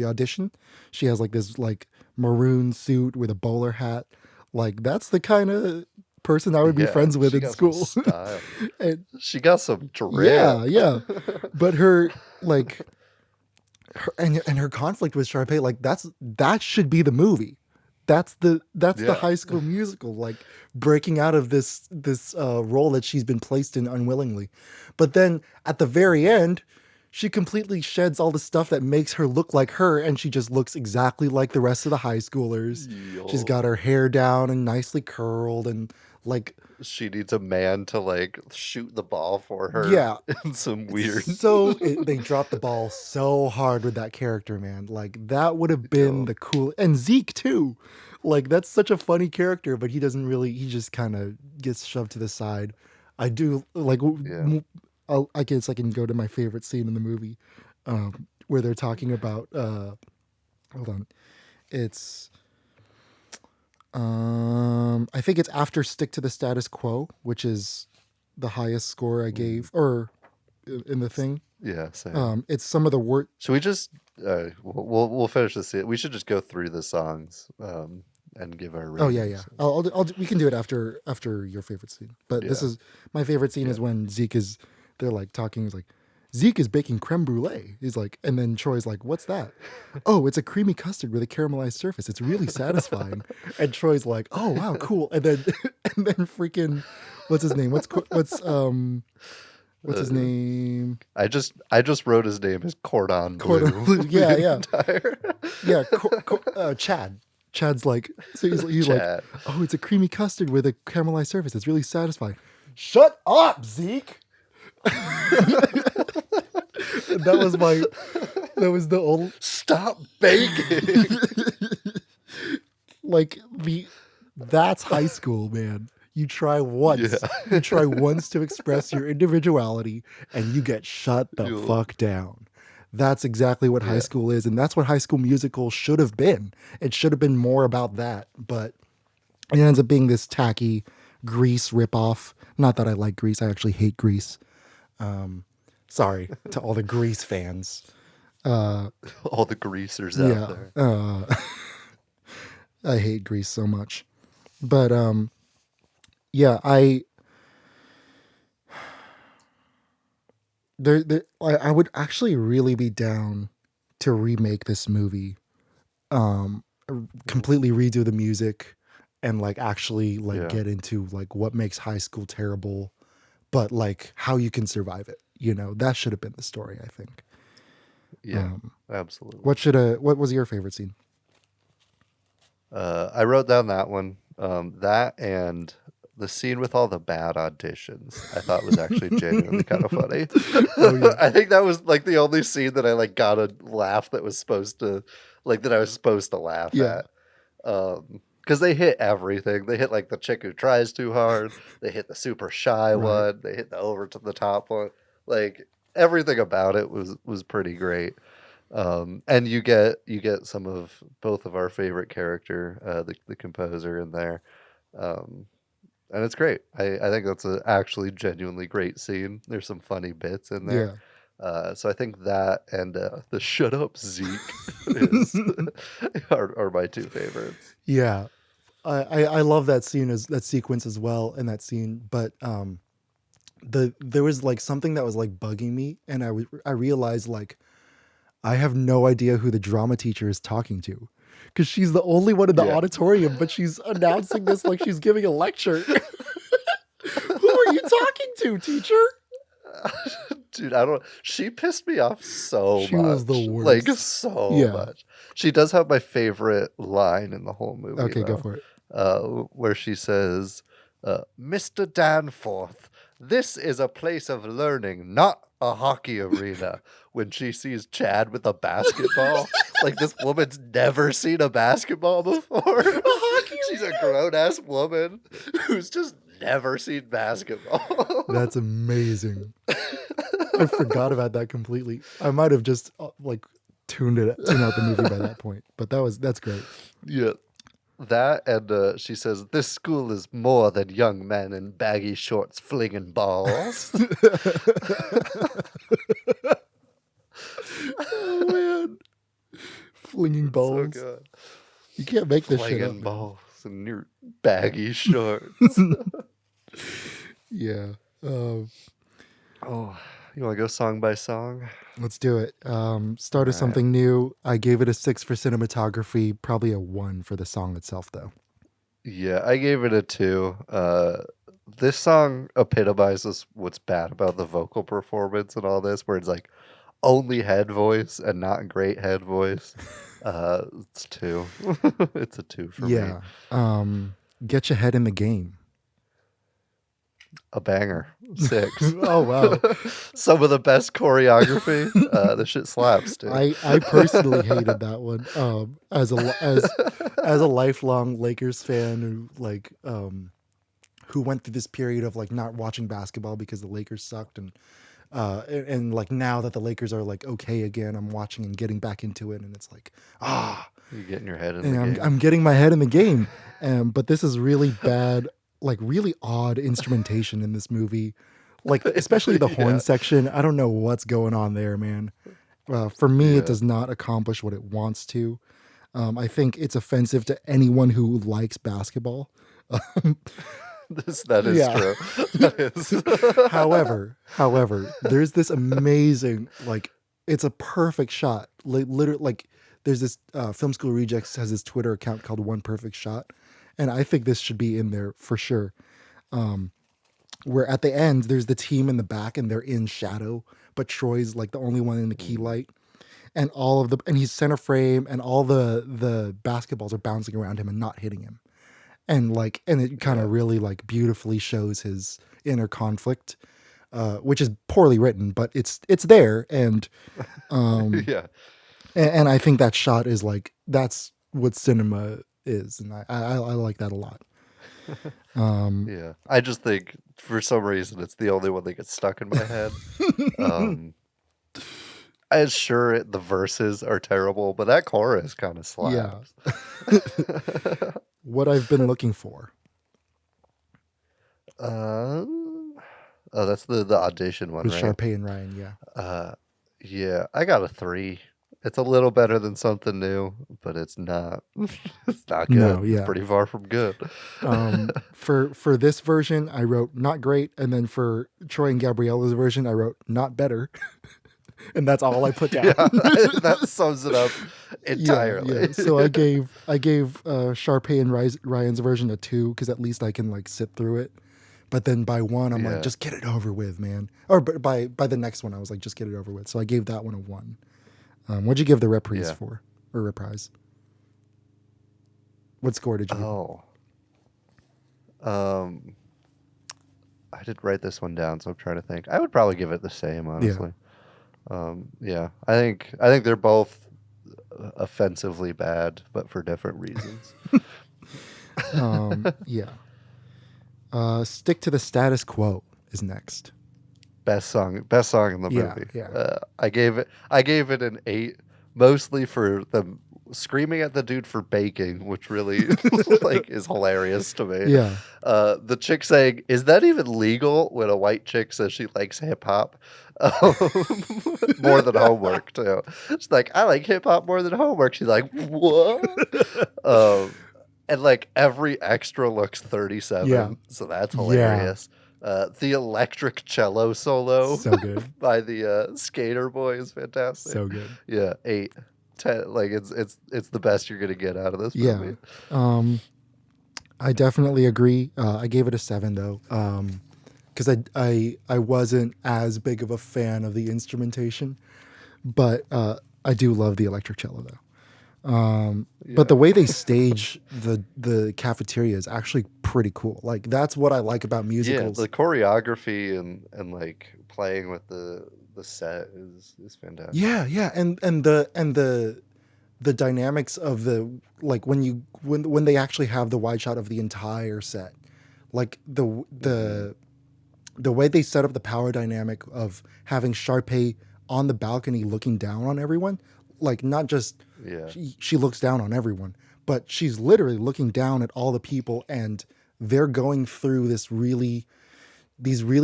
audition. She has like this like maroon suit with a bowler hat. Like that's the kind of person I would be friends with she in got some school. style. And She got some drip. yeah. But her like and her conflict with Sharpay, like that should be the movie. That's the High School Musical, like breaking out of this role that she's been placed in unwillingly. But then at the very end, she completely sheds all the stuff that makes her look like her, and she just looks exactly like the rest of the high schoolers. Yo. She's got her hair down and nicely curled, and like She needs a man to like shoot the ball for her. Yeah. In some weird. they dropped the ball so hard with that character, man. Like that would have been the cool, and Zeke too. Like that's such a funny character, but he just kind of gets shoved to the side. I do like, I guess I can go to my favorite scene in the movie, where they're talking about, hold on. It's, I think it's after Stick to the Status Quo, which is the highest score I gave, or in the thing. Yeah, same. It's some of the worst. Should we just we'll finish this? We should just go through the songs and give our ratings. Oh yeah. We can do it after your favorite scene. But this is my favorite scene is when they're like talking. He's like, Zeke is baking creme brulee. He's like, and then Troy's like, what's that? Oh, it's a creamy custard with a caramelized surface. It's really satisfying. And Troy's like, oh wow, cool. And then freaking, what's his name? What's his name? I just wrote his name as Cordon Bleu. Cordon Bleu. Yeah. Entire... Yeah. Chad. Chad's like, so he's Chad. like, oh, it's a creamy custard with a caramelized surface. It's really satisfying. Shut up, Zeke. That was the old Stop baking. like that's high school, man. You try once. Yeah. You try once to express your individuality and you get shut the fuck down. That's exactly what high Yeah. school is, and that's what High School Musical should have been. It should have been more about that, but it ends up being this tacky Grease ripoff. Not that I like Grease; I actually hate Grease. Sorry to all the Grease fans. All the greasers out Yeah, there. I hate Grease so much. But yeah, I would actually really be down to remake this movie, completely redo the music, and like actually like Yeah. get into like what makes high school terrible, but like how you can survive it. You know, that should have been the story, I think. Yeah. Absolutely. What was your favorite scene? I wrote down that one. That and the scene with all the bad auditions, I thought was actually genuinely kind of funny. Oh yeah, I think that was like the only scene that I like got a laugh that was supposed to, like that I was supposed to laugh yeah, at. Because they hit everything. They hit like the chick who tries too hard. They hit the super shy right. one. They hit the over to the top one. Like everything about it was pretty great. And you get some of both of our favorite character, the composer in there, um, and it's great. I think that's a actually genuinely great scene. There's some funny bits in there, Yeah, so I think that and the "Shut Up, Zeke" is are my two favorites. yeah. I love that scene as that sequence as well in that scene, but there was like something that was like bugging me, and I realized like I have no idea who the drama teacher is talking to, because she's the only one in the Yeah, auditorium, but she's announcing this like she's giving a lecture. Who are you talking to, teacher? dude, I don't. She pissed me off so She was the much, like worst. so Yeah. much. She does have my favorite line in the whole movie, Okay, go though, for it. where she says, "Mr. Danforth, this is a place of learning, not a hockey arena." When she sees Chad with a basketball, like this woman's never seen a basketball before. hockey She's a grown ass woman who's just never seen basketball. That's amazing. I forgot about that completely. I might have just like tuned out the movie by that point, but that's great. Yeah. That and she says, "This school is more than young men in baggy shorts flinging balls." Oh man, flinging So balls. good. You can't make this shit up, Flinging man. balls in your baggy shorts. Yeah. Oh, you want to go song by song? Let's do it. Start with All right. something new. I gave it a 6 for cinematography, probably a 1 for the song itself, though. Yeah, I gave it a 2. This song epitomizes what's bad about the vocal performance and all this, where it's like only head voice and not great head voice. It's 2. It's a 2 for me. Yeah. Get your head in the game. A banger. 6. Oh wow. Some of the best choreography. The shit slaps, dude. I personally hated that one. As a lifelong Lakers fan who went through this period of like not watching basketball because the Lakers sucked, and like now that the Lakers are like okay again, I'm watching and getting back into it, and it's like You getting your head in and the I'm game. I'm getting my head in the game. But this is really bad, like really odd instrumentation in this movie. Like especially the horn Yeah. section. I don't know what's going on there, man. For me, it Yeah. does not accomplish what it wants to. I think it's offensive to anyone who likes basketball. That is Yeah. true. That is. However, there's this amazing, like, it's a perfect shot. Literally, like, there's this Film School Rejects has this Twitter account called One Perfect Shot, and I think this should be in there for sure. Where at the end, there's the team in the back, and they're in shadow, but Troy's like the only one in the key light, and and he's center frame, and all the basketballs are bouncing around him and not hitting him, and it kind of really like beautifully shows his inner conflict, which is poorly written, but it's there, and Yeah. and I think that shot is like that's what cinema is, and I like that a lot. Yeah. I just think for some reason it's the only one that gets stuck in my head. Um, I'm sure the verses are terrible, but that chorus kind of Yeah. slaps. What I've been looking for. Oh, that's the audition one, With right? Sharpay and Ryan, yeah. Yeah, I got a 3. It's a little better than something new, but it's not. It's not good. No, It's yeah. pretty far from good. For this version, I wrote not great, and then for Troy and Gabriella's version, I wrote not better, and that's all I put down. Yeah, that sums it up entirely. Yeah. So I gave Sharpay and Ryan's version a 2 because at least I can like sit through it. But then by one, I'm Yeah. like, just get it over with, man. Or by the next one, I was like, just get it over with. So I gave that one a 1. What'd you give the reprise Yeah. for? Or reprise? What score did you give? Oh. I did write this one down, so I'm trying to think. I would probably give it the same, honestly. Yeah. I think they're both offensively bad, but for different reasons. Yeah. Stick to the status quo is next. Best song in the Yeah, movie. yeah. I gave it an 8, mostly for them screaming at the dude for baking, which really like is hilarious to me. Yeah. The chick saying, "Is that even legal?" when a white chick says she likes hip hop. More than homework too. She's like, "I like hip hop more than homework." She's like, "What?" And like every extra looks 37, Yeah. so that's hilarious. The electric cello solo So good. by the Skater Boy is fantastic. So good. Yeah, 8, 10. Like it's the best you're gonna get out of this Yeah. movie. I definitely agree. I gave it a 7 though. Because I wasn't as big of a fan of the instrumentation, but I do love the electric cello though. But the way they stage the cafeteria is actually pretty cool. Like that's what I like about musicals. Yeah, the choreography and like playing with the set is fantastic. Yeah, and the dynamics of the like when they actually have the wide shot of the entire set, like the way they set up the power dynamic of having Sharpay on the balcony looking down on everyone, like not just she looks down on everyone, but she's literally looking down at all the people, and they're going through these really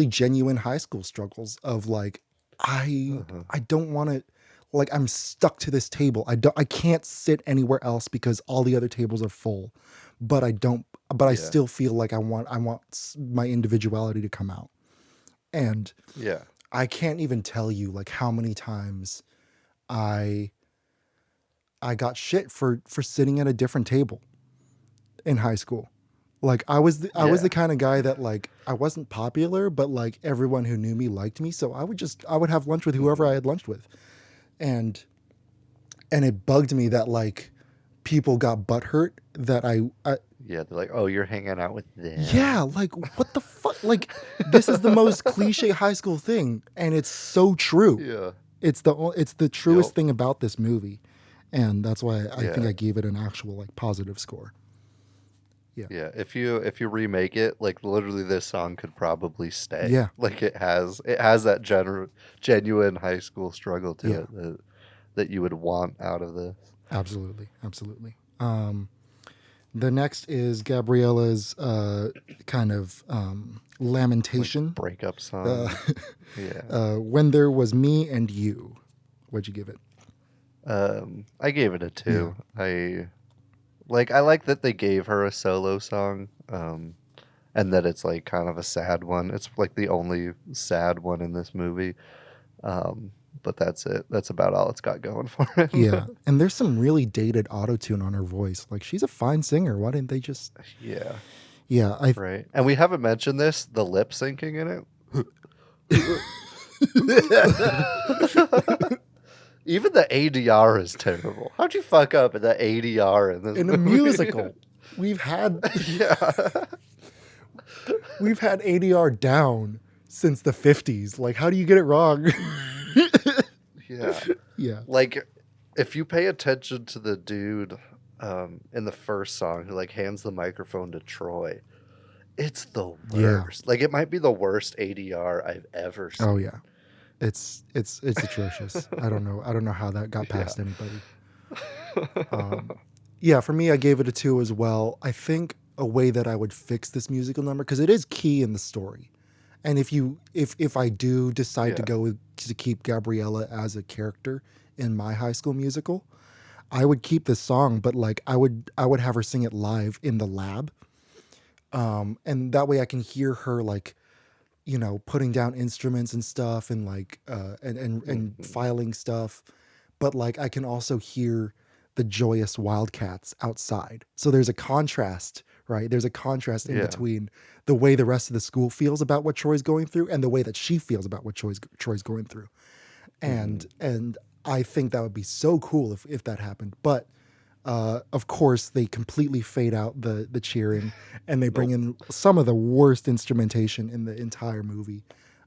genuine high school struggles of like I don't want to, like I'm stuck to this table. I can't sit anywhere else because all the other tables are full, but I still feel like I want my individuality to come out. And I can't even tell you like how many times I got shit for sitting at a different table in high school. Like I was the kind of guy that like I wasn't popular, but like everyone who knew me liked me, so I would have lunch with whoever I had lunch with. And it bugged me that like people got butthurt that I they're like, "Oh, you're hanging out with them." Yeah, like what the fuck? Like this is the most cliche high school thing, and it's so true. Yeah. It's the truest thing about this movie, and that's why I think I gave it an actual like positive score. Yeah, if you remake it, like literally this song could probably stay. Yeah. Like it has that genuine high school struggle to it that you would want out of this. Absolutely. The next is Gabriella's kind of lamentation. Like breakup song. When There Was Me and You. What'd you give it? I gave it a 2. I like that they gave her a solo song, and that it's like kind of a sad one. It's like the only sad one in this movie. But that's it. That's about all it's got going for it. Yeah. And there's some really dated auto-tune on her voice. Like she's a fine singer. Why didn't they just Yeah. Yeah, Right. And we haven't mentioned this, the lip syncing in it. Even the ADR is terrible. How'd you fuck up at the ADR in this in a movie? musical. We've had Yeah. we've had ADR down since the 50s. Like how do you get it wrong? Yeah. Yeah. Like, if you pay attention to the dude in the first song who like hands the microphone to Troy, it's the worst. Like, it might be the worst ADR I've ever seen. Oh yeah. It's atrocious. I don't know how that got Yeah. past anybody. Yeah, for me, I gave it a 2 as well. I think a way that I would fix this musical number, because it is key in the story, and if I do decide to Yeah. go with to keep Gabriella as a character in my High School Musical, I would keep this song, but like I would have her sing it live in the lab, and that way I can hear her like putting down instruments and stuff and like and filing stuff, but like I can also hear the joyous wildcats outside. So there's a contrast, right? There's a contrast in Yeah. between the way the rest of the school feels about what Troy's going through and the way that she feels about what Troy's going through. And I think that would be so cool if that happened. But of course, they completely fade out the cheering, and they bring in some of the worst instrumentation in the entire movie.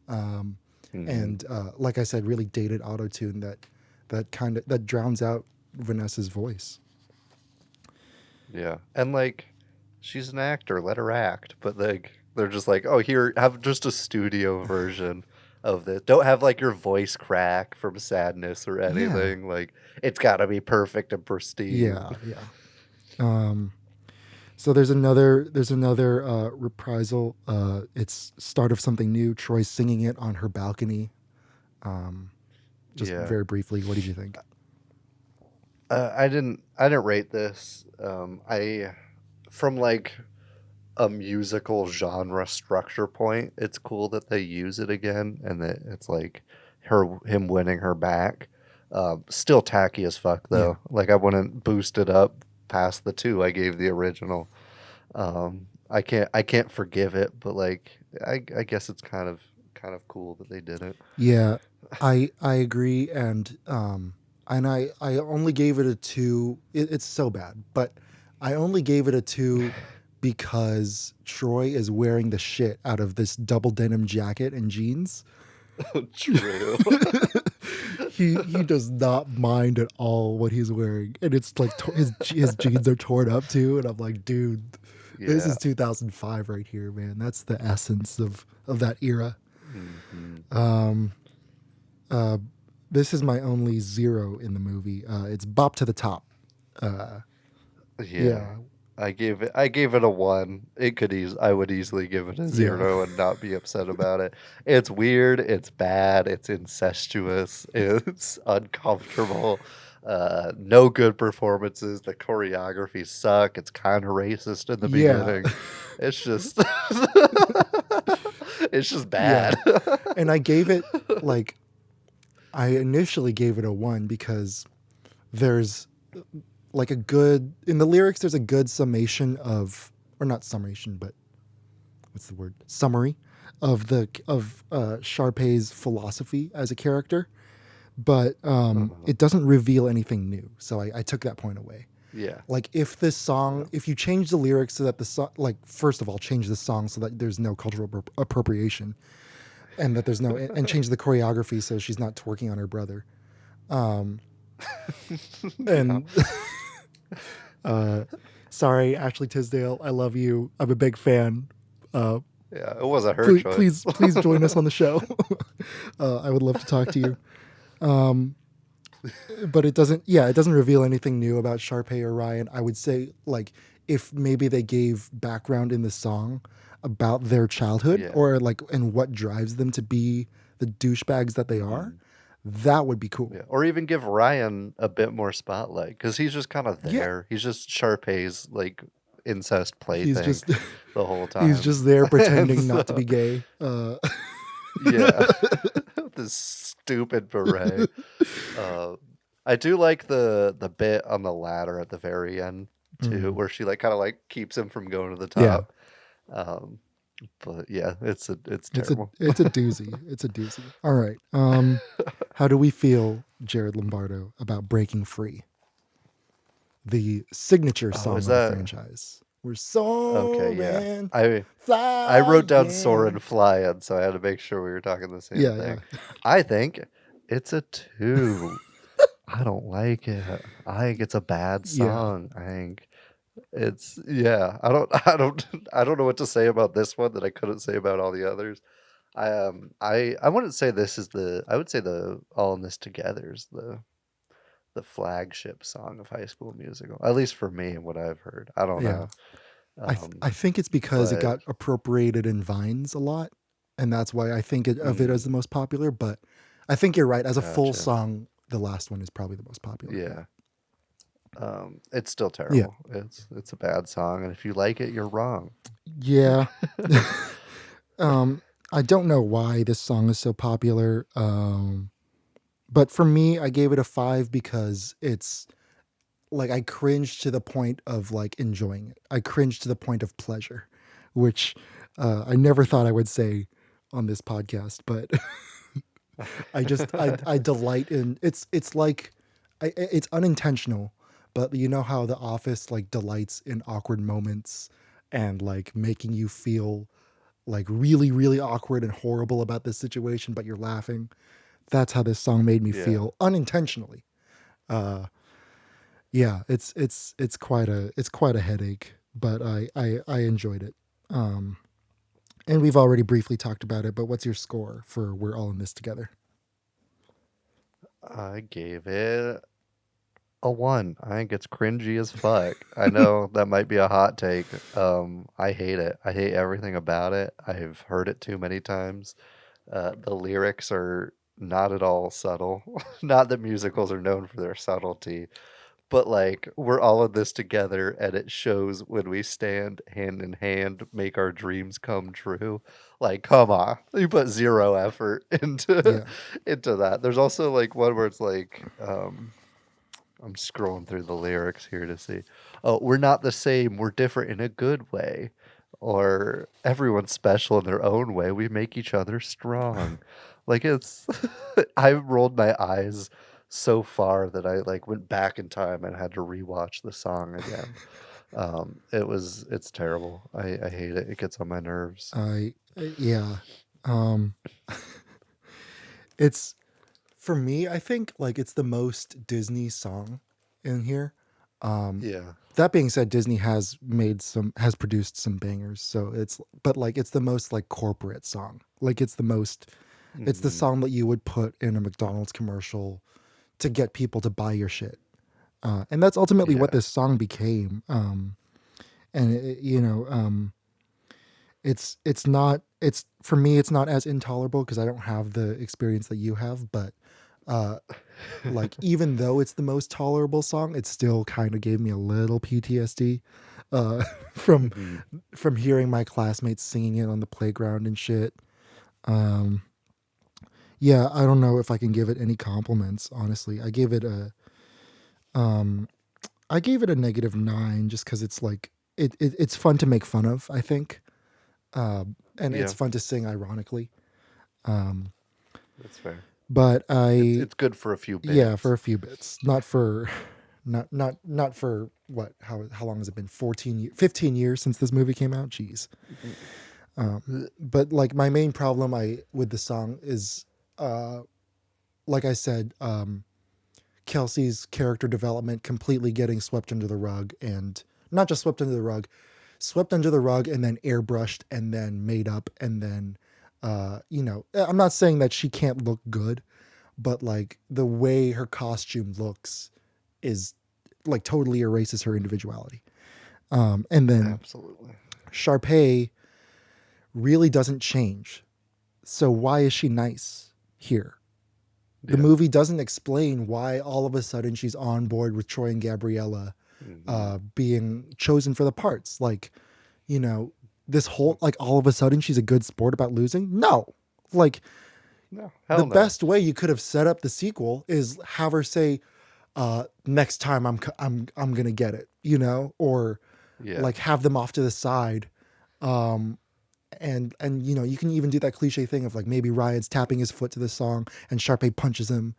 And like I said, really dated auto tune that drowns out Vanessa's voice. Yeah. And like she's an actor, let her act. But like they're just like, oh, here, have just a studio version of this. Don't have like your voice crack from sadness or anything. Like it's gotta be perfect and pristine. Yeah. So there's another reprisal. It's Start of Something New. Troy's singing it on her balcony. Just Yeah. very briefly, what did you think? I didn't rate this. I from like a musical genre structure point, it's cool that they use it again and that it's like him winning her back. Still tacky as fuck though. Like I wouldn't boost it up past the 2 I gave the original. I can't forgive it, but like I guess it's kind of cool that they did it. Yeah, I agree, and I only gave it a 2. It's so bad, but I only gave it a 2 because Troy is wearing the shit out of this double denim jacket and jeans. True. He does not mind at all what he's wearing, and it's like his jeans are torn up too, and I'm like, dude, this Yeah. is 2005 right here, man. That's the essence of that era. This is my only 0 in the movie. It's Bop to the Top. Yeah. I gave it a 1. I would easily give it a 0 and not be upset about it. It's weird, it's bad, it's incestuous, it's uncomfortable. No good performances. The choreography suck. It's kind of racist in the beginning. It's just it's just bad. And I gave it like I initially gave it a 1 because there's like in the lyrics there's a good summation of, or not summation, but what's the word, summary of Sharpay's philosophy as a character, but it doesn't reveal anything new, so I took that point away. Yeah. Like if you change the lyrics so that the song, like first of all change the song so that there's no cultural appropriation, and that there's no and change the choreography so she's not twerking on her brother, and sorry, Ashley Tisdale, I love you. I'm a big fan. Yeah, it wasn't her choice. Please join us on the show. I would love to talk to you. But it doesn't reveal anything new about Sharpay or Ryan. I would say like if maybe they gave background in the song about their childhood or like and what drives them to be the douchebags that they are, that would be cool. Yeah. Or even give Ryan a bit more spotlight because he's just kind of there. He's just Sharpay's like incest plaything the whole time. He's just there pretending not to be gay. Yeah, this stupid beret. I do like the bit on the ladder at the very end too, where she like kind of like keeps him from going to the top. But yeah, it's terrible. It's a doozy. It's a doozy. All right. How do we feel, Jared Lombardo, about Breaking Free? The signature song of the franchise. We're soaring. Okay, yeah. I wrote down soaring flying, so I had to make sure we were talking the same thing. Yeah. I think it's a 2. I don't like it. I think it's a bad song. I think it's I don't know what to say about this one that I couldn't say about all the others. I wouldn't say this is the. I would say the All in This Together is the flagship song of High School Musical. At least for me and what I've heard. I don't Yeah. know. I think it's because it But got appropriated in Vines a lot, and that's why I think of it as the most popular. But I think you're right. As a full gotcha. song, the last one is probably the most popular. Yeah. It's still Yeah. terrible. It's a bad song, and if you like it, you're wrong. Yeah. I don't know why this song is so popular. But for me, I gave it a 5 because it's like I cringed to the point of like enjoying it. I cringed to the point of pleasure, which I never thought I would say on this podcast, but I delight in it's like it's unintentional, but you know how The Office like delights in awkward moments and like making you feel like really really awkward and horrible about this situation, but you're laughing. That's how this song made me Yeah. feel unintentionally. Yeah, it's quite a headache, but I enjoyed it. And we've already briefly talked about it, but what's your score for We're All in This Together? I gave it a 1. I think it's cringy as fuck. I know that might be a hot take. I hate it. I hate everything about it. I've heard it too many times. The lyrics are not at all subtle. Not that musicals are known for their subtlety, but like we're all in this together and it shows when we stand hand in hand, make our dreams come true. Like, come on. You put zero effort into Yeah. into that. There's also like one where it's like, I'm scrolling through the lyrics here to see. Oh, we're not the same. We're different in a good way. Or everyone's special in their own way. We make each other strong. Like it's I rolled my eyes so far that I like went back in time and had to rewatch the song again. It's terrible. I hate it. It gets on my nerves. Yeah. Um it's for me, I think like it's the most Disney song in here. Yeah. That being said, Disney has produced some bangers, so but like it's the most like corporate song. Like it's the Hmm. song that you would put in a McDonald's commercial to get people to buy your shit. And that's ultimately what Yeah. this song became. And it's not it's for me it's not as intolerable because I don't have the experience that you have, but like even though it's the most tolerable song, it still kind of gave me a little PTSD uh, from Hmm. from hearing my classmates singing it on the playground and shit. Um, yeah, I don't know if I can give it any compliments. Honestly, um, I gave it a -9 just because it's like it's fun to make fun of. I think, and it's Yeah, fun to sing ironically. Um, that's fair. but It's I it's good for a few Yeah, for bits. a few bits, not for not for what how long has it been 15 years since this movie came out. Jeez. But like my main problem I with the song is uh like I said, Kelsey's character development completely getting swept under the rug, and not just swept under the rug and then airbrushed and then made up and then I'm not saying that she can't look good, but like the way her costume looks is like totally erases her individuality. And then Absolutely. Sharpay really doesn't change. So why is she nice here? The Yeah. movie doesn't explain why all of a sudden she's on board with Troy and Gabriella Hmm. being chosen for the parts. Like, this whole, like, all of a sudden she's a good sport about losing. No. Like, No, the hell no. best way you could have set up the sequel is have her say, next time I'm gonna get it, or Yeah. like have them off to the side. And you can even do that cliche thing of like maybe Ryan's tapping his foot to the song and Sharpay punches him.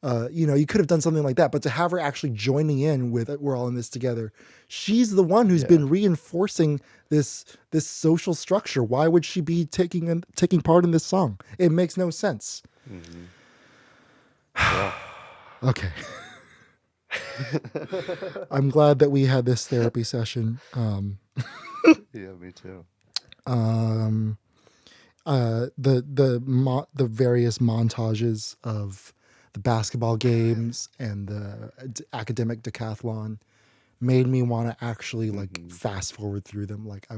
You could have done something like that, but to have her actually joining in with it, we're all in this together. She's the one who's Yeah. been reinforcing this social structure. Why would she be taking part in this song? It makes no sense. Hmm. Yeah. Okay. I'm glad that we had this therapy session. Yeah, me too. Um, the various montages of the basketball games and the academic decathlon made me want to actually like fast forward through them. Like I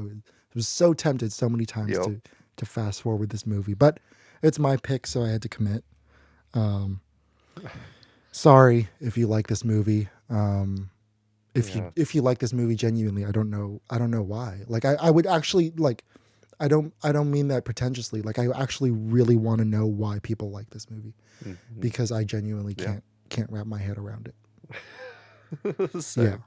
was so tempted so many times Yep. to fast forward this movie, but it's my pick, so I had to commit. Sorry if you like this movie. If you like this movie genuinely, I don't know why. Like I would actually like, I don't mean that pretentiously. Like I actually really want to know why people like this movie, because I genuinely can't wrap my head around it. Same.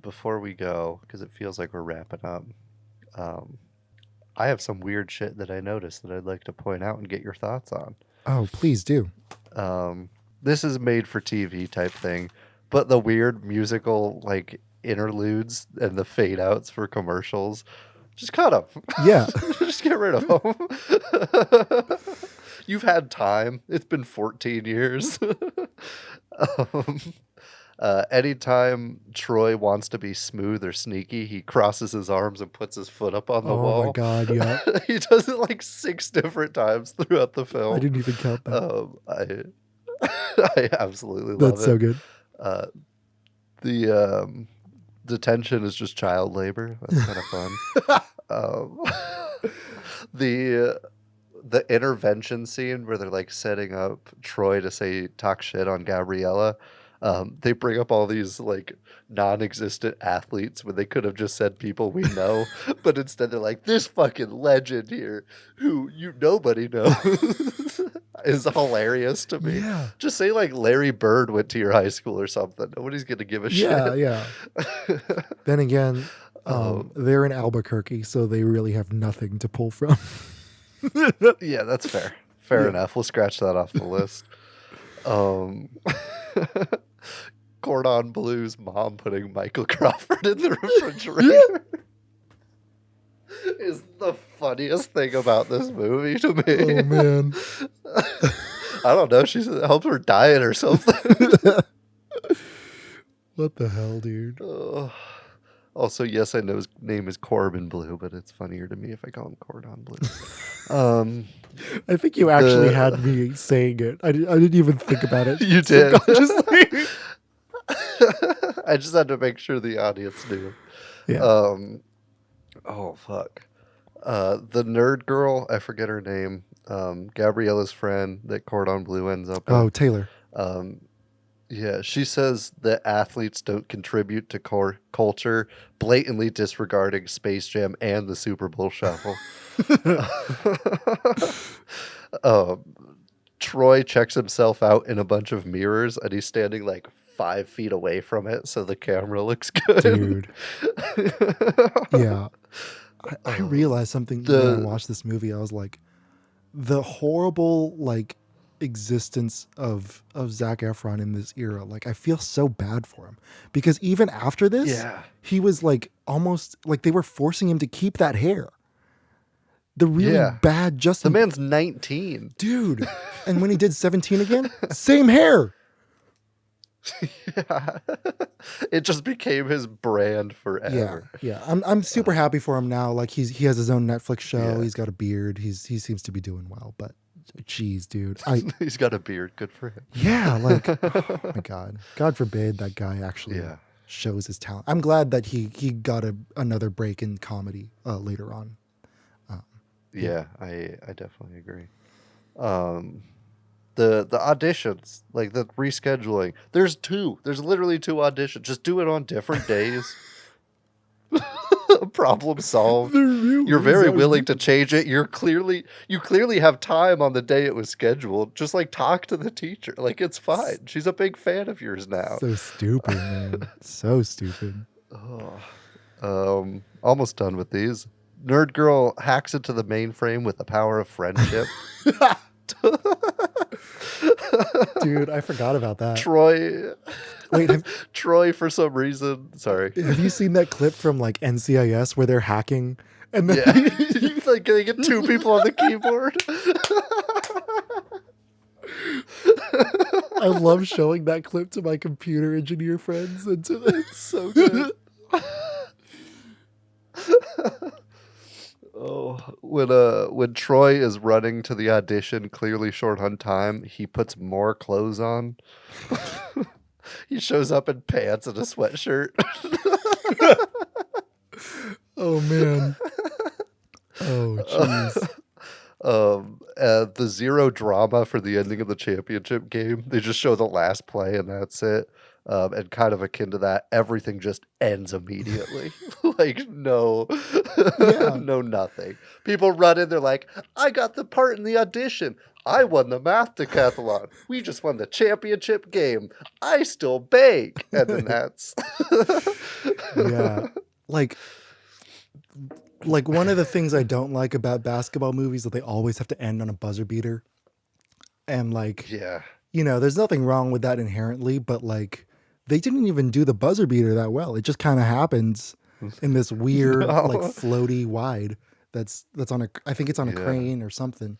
Before we go, because it feels like we're wrapping up, I have some weird shit that I noticed that I'd like to point out and get your thoughts on. Oh, please do. This is made for TV type thing, but the weird musical like interludes and the fade outs for commercials, just cut them. Yeah. Just get rid of them. You've had time. It's been 14 years. Anytime Troy wants to be smooth or sneaky, he crosses his arms and puts his foot up on the wall. Oh my god, yeah. He does it like 6 different times throughout the film. I didn't even count that. I absolutely love That's it. so good. The detention is just child labor. That's kind of fun. The intervention scene where they're like setting up Troy to talk shit on Gabriella. They bring up all these like non-existent athletes when they could have just said people we know, but instead they're like, this fucking legend here who nobody knows is hilarious to me. Yeah. Just say like Larry Bird went to your high school or something. Nobody's gonna give a shit. Yeah. Then again, they're in Albuquerque, so they really have nothing to pull from. Yeah, that's fair. Fair enough. We'll scratch that off the list. Cordon Bleu's mom putting Michael Crawford in the refrigerator is the funniest thing about this movie to me. Oh man. I don't know. She helped her diet or something. What the hell, dude? Also, yes, I know his name is Corbin Bleu, but it's funnier to me if I call him Cordon Bleu. I think you actually had me saying it. I didn't even think about it. You did. Subconsciously. I just had to make sure the audience knew. Yeah. Oh fuck. The nerd girl, I forget her name. Gabriella's friend that Cordon Bleu ends up with. Oh, Taylor. Yeah, she says that athletes don't contribute to culture, blatantly disregarding Space Jam and the Super Bowl Shuffle. Troy checks himself out in a bunch of mirrors, and he's standing like 5 feet away from it, so the camera looks good. Dude. Yeah. I realized something when I watched this movie. I was like, the horrible like existence of Zac Efron in this era. Like, I feel so bad for him, because even after this, he was like almost like they were forcing him to keep that hair. The really bad Justin. The man's 19. Dude. And when he did 17 again, same hair. Yeah. It just became his brand forever. Yeah. I'm super happy for him now. Like he has his own Netflix show. He's got a beard. He seems to be doing well, but geez, dude. He's got a beard. Good for him. Yeah, like oh my God. God forbid that guy actually shows his talent. I'm glad that he got another break in comedy later on. Yeah, I definitely agree. The auditions, like the rescheduling. There's literally 2 auditions. Just do it on different days. Problem solved. You're very willing to change it. You clearly have time on the day it was scheduled. Just like talk to the teacher. Like, it's fine. She's a big fan of yours now. So stupid, man. So stupid. Almost done with these. Nerd girl hacks into the mainframe with the power of friendship. Dude, I forgot about that. Troy, for some reason. Sorry. Have you seen that clip from like NCIS where they're hacking and then like they get 2 people on the keyboard? I love showing that clip to my computer engineer friends and to them. It's so good. when Troy is running to the audition, clearly short on time, he puts more clothes on. He shows up in pants and a sweatshirt. Oh man. Oh jeez. The zero drama for the ending of the championship game. They just show the last play and that's it. And kind of akin to that, everything just ends immediately. Like no, Yeah. no nothing. People run in, they're like, "I got the part in the audition. I won the math decathlon. We just won the championship game. I still bake." And then that's Yeah. Like one of the things I don't like about basketball movies is that they always have to end on a buzzer beater. And like, yeah. there's nothing wrong with that inherently, but like they didn't even do the buzzer beater that well. It just kind of happens in this weird No. like floaty wide that's on a, I think it's on a Yeah. crane or something.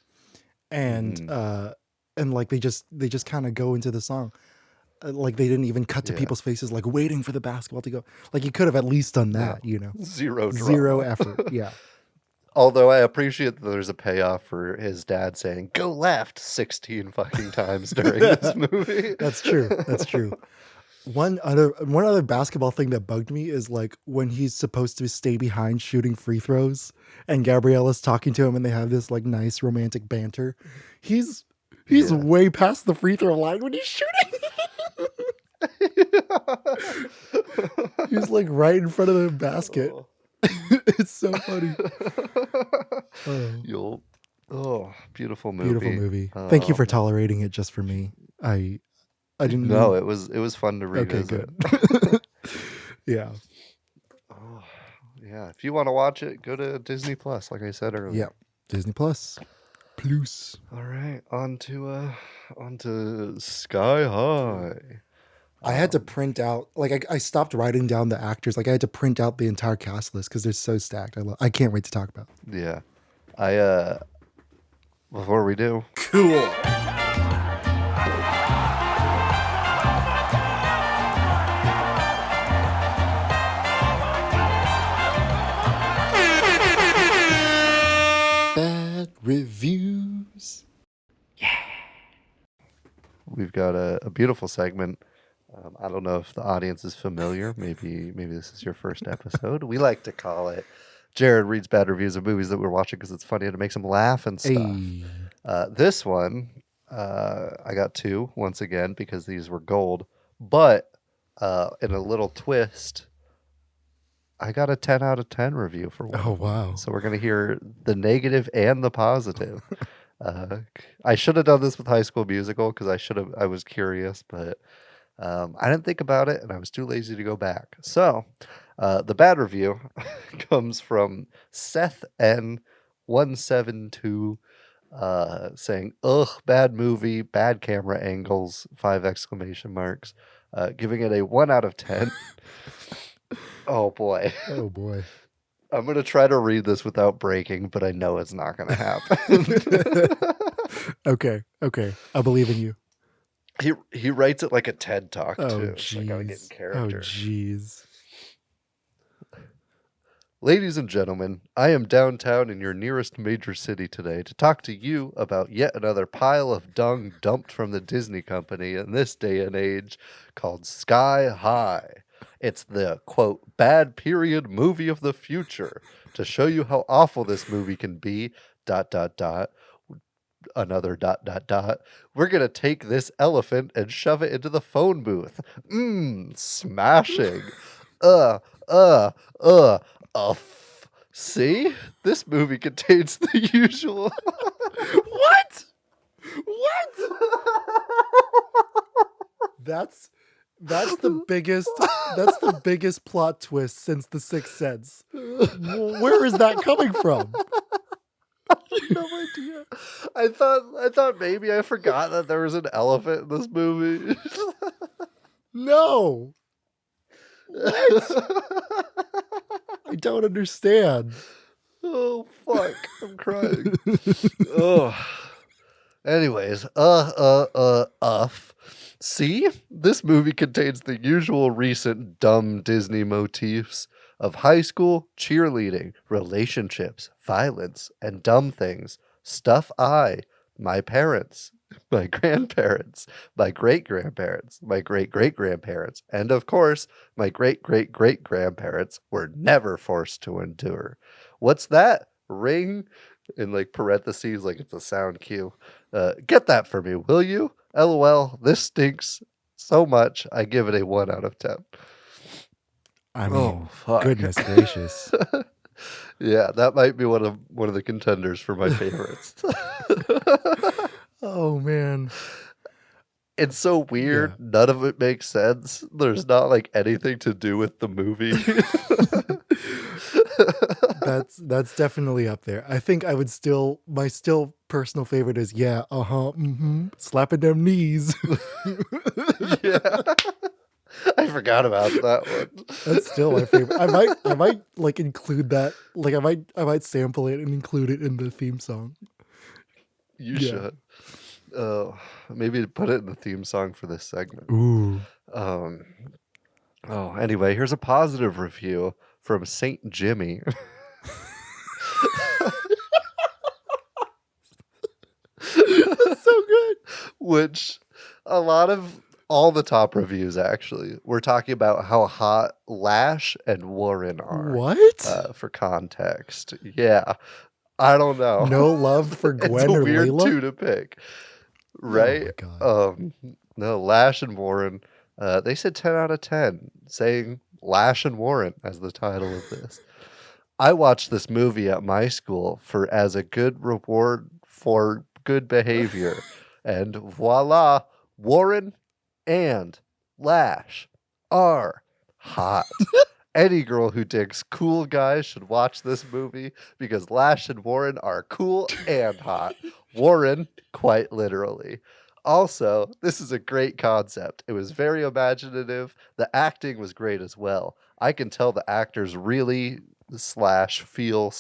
And and like they just kind of go into the song. Like they didn't even cut to Yeah. people's faces like waiting for the basketball to go. Like you could have at least done that, Zero drama. Zero effort. Yeah. Although I appreciate that there's a payoff for his dad saying "go left" 16 fucking times during this movie. That's true. That's true. One other basketball thing that bugged me is like when he's supposed to stay behind shooting free throws and Gabriella's talking to him and they have this like nice romantic banter. He's Yeah. way past the free throw line when he's shooting. He's like right in front of the basket. It's so funny. Beautiful movie. Beautiful movie. Thank you for tolerating it just for me. I didn't No, mean... it was fun to revisit. Okay, good. Yeah. Oh, yeah. If you want to watch it, go to Disney Plus, like I said earlier. Yeah. Disney Plus. Plus. All right, on to Sky High. I had to print out, like, I stopped writing down the actors. Like, I had to print out the entire cast list because they're so stacked. I can't wait to talk about it. Yeah. Before we do. Cool. Bad reviews. We've got a beautiful segment. I don't know if the audience is familiar. Maybe this is your first episode. We like to call it Jared reads bad reviews of movies that we're watching because it's funny and it makes him laugh and stuff. Hey. This one, I got 2 once again because these were gold. But in a little twist, I got a 10 out of 10 review for one. Oh, wow. So we're going to hear the negative and the positive. I should have done this with High School Musical because I was curious, but I didn't think about it and I was too lazy to go back. So the bad review comes from Seth N172 saying, "Ugh, bad movie, bad camera angles, 5 exclamation marks, giving it a 1 out of 10. Oh boy. Oh, boy. I'm going to try to read this without breaking, but I know it's not going to happen. Okay. I believe in you. He writes it like a TED Talk, Oh, too. So I got to get in jeez. character. Oh, jeez. Ladies and gentlemen, I am downtown in your nearest major city today to talk to you about yet another pile of dung dumped from the Disney company in this day and age called Sky High. It's the, quote, bad period movie of the future to show you how awful this movie can be, ... another ... We're going to take this elephant and shove it into the phone booth. Smashing. See? This movie contains the usual... What? That's the biggest plot twist since The Sixth Sense. Where is that coming from? No idea. I thought maybe I forgot that there was an elephant in this movie. No. What? I don't understand. Oh fuck. I'm crying. Oh. Anyways, See? This movie contains the usual recent dumb Disney motifs. of high school, cheerleading, relationships, violence, and dumb things. Stuff my parents, my grandparents, my great-grandparents, my great-great-grandparents, and of course, my great-great-great-grandparents were never forced to endure. What's that? Ring? In like parentheses, like it's a sound cue. Get that for me, will you? LOL, this stinks so much. I give it a 1 out of 10. I Oh, mean, fuck. goodness gracious. Yeah, that might be one of the contenders for my favorites. Oh man. It's so weird. Yeah. None of it makes sense. There's not like anything to do with the movie. That's definitely up there. I think I would my still personal favorite is slapping them knees. Yeah. I forgot about that one. That's still my favorite. I might like include that. Like I might sample it and include it in the theme song. You Yeah. should. Maybe put it in the theme song for this segment. Ooh. Anyway, here's a positive review from Saint Jimmy. That's so good. Which all the top reviews actually, we're talking about how hot Lash and Warren are. What? For context. Yeah. I don't know. No love for It's Gwen a or weird Layla? two to pick. Right? Oh my God. No, Lash and Warren. They said 10 out of 10, saying Lash and Warren as the title of this. I watched this movie at my school as a good reward for good behavior. And voila, Warren and Lash are hot. Any girl who digs cool guys should watch this movie because Lash and Warren are cool and hot. Warren, quite literally. Also, this is a great concept. It was very imaginative. The acting was great as well. I can tell the actors really feel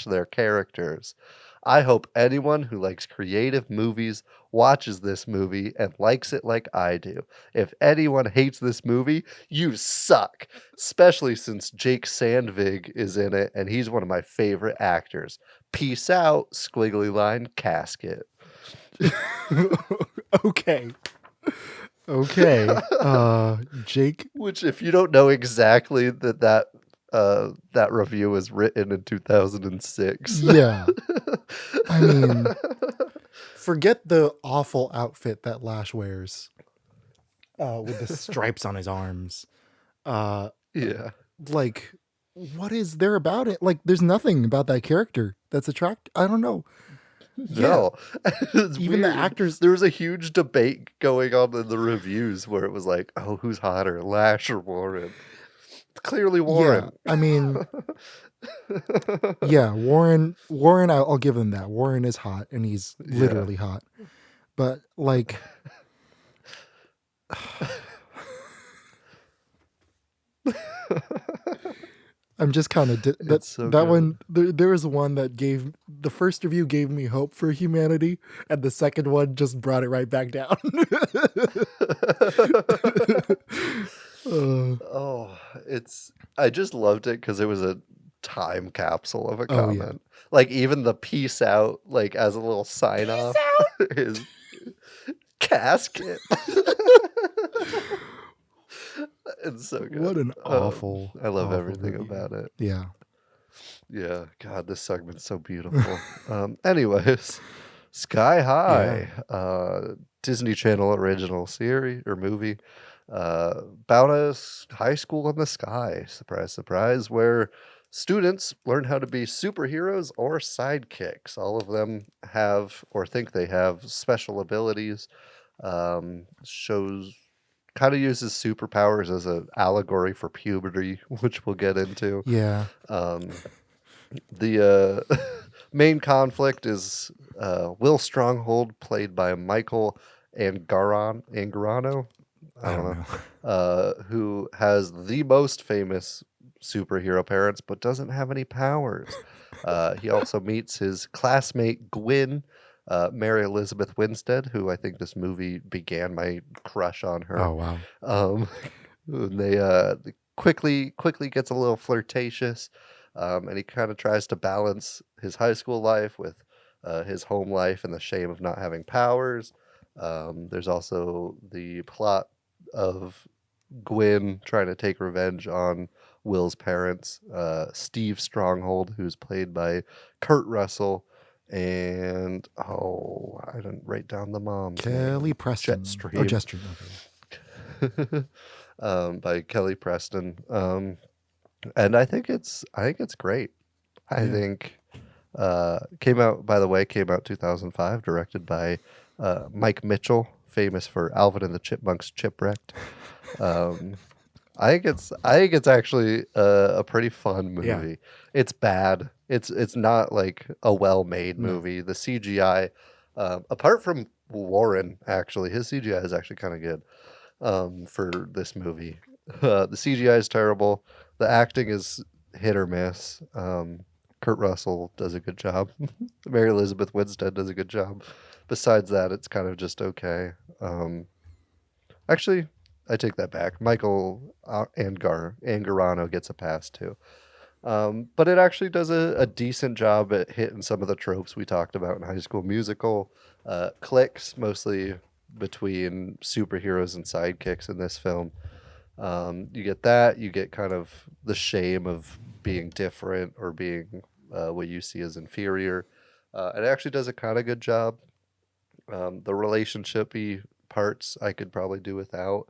their characters. I hope anyone who likes creative movies watches this movie and likes it like I do. If anyone hates this movie, you suck. Especially since Jake Sandvig is in it and he's one of my favorite actors. Peace out, squiggly line casket. Okay. Jake. Which, if you don't know exactly that review was written in 2006. Yeah. I mean, forget the awful outfit that Lash wears with the stripes on his arms. Yeah. Like, what is there about it? Like, there's nothing about that character that's attractive. I don't know. No. It's Even the weird. actors. There was a huge debate going on in the reviews where it was like, oh, who's hotter, Lash or Warren? It's clearly Warren. Yeah, I mean, yeah, Warren, I'll give him that. Warren is hot, and he's literally hot. But like, I'm just kind of that one. There was one that the first review gave me hope for humanity, and the second one just brought it right back down. I just loved it because it was a time capsule of a Oh, yeah. comment. Like even the peace out, like as a little sign off, is casket. It's so good. What an awful. I love awful everything review. about it. Yeah. Yeah, God, this segment's so beautiful. Anyways, Sky High, Disney Channel original series or movie, about a high school in the sky. Surprise, surprise, where students learn how to be superheroes or sidekicks. All of them have or think they have special abilities. Shows kind of uses superpowers as an allegory for puberty, which we'll get into. Yeah. The main conflict is Will Stronghold, played by Michael Angarano. I don't know. Who has the most famous superhero parents, but doesn't have any powers. He also meets his classmate Gwyn, Mary Elizabeth Winstead, who I think this movie began my crush on her. Oh wow. And they quickly gets a little flirtatious, and he kind of tries to balance his high school life with his home life and the shame of not having powers. There's also the plot of Gwyn trying to take revenge on Will's parents, Steve Stronghold, who's played by Kurt Russell, and I didn't write down the mom's Kelly name. Preston. Jetstream. Oh, Jetstream. Okay. By Kelly Preston. And I think it's great. I Yeah. think came out 2005, directed by Mike Mitchell, famous for Alvin and the Chipmunks Chipwrecked. Um, I think it's actually a pretty fun Yeah. movie. It's bad. It's not like a well-made No. movie. The CGI, apart from Warren, actually, his CGI is actually kind of good for this movie. The CGI is terrible. The acting is hit or miss. Kurt Russell does a good job. Mary Elizabeth Winstead does a good job. Besides that, it's kind of just okay. Actually, I take that back. Michael Angarano gets a pass too. But it actually does a decent job at hitting some of the tropes we talked about in High School Musical. Clicks mostly between superheroes and sidekicks in this film. You get that. You get kind of the shame of being different or being what you see as inferior. It actually does a kind of good job. The relationshipy parts I could probably do without.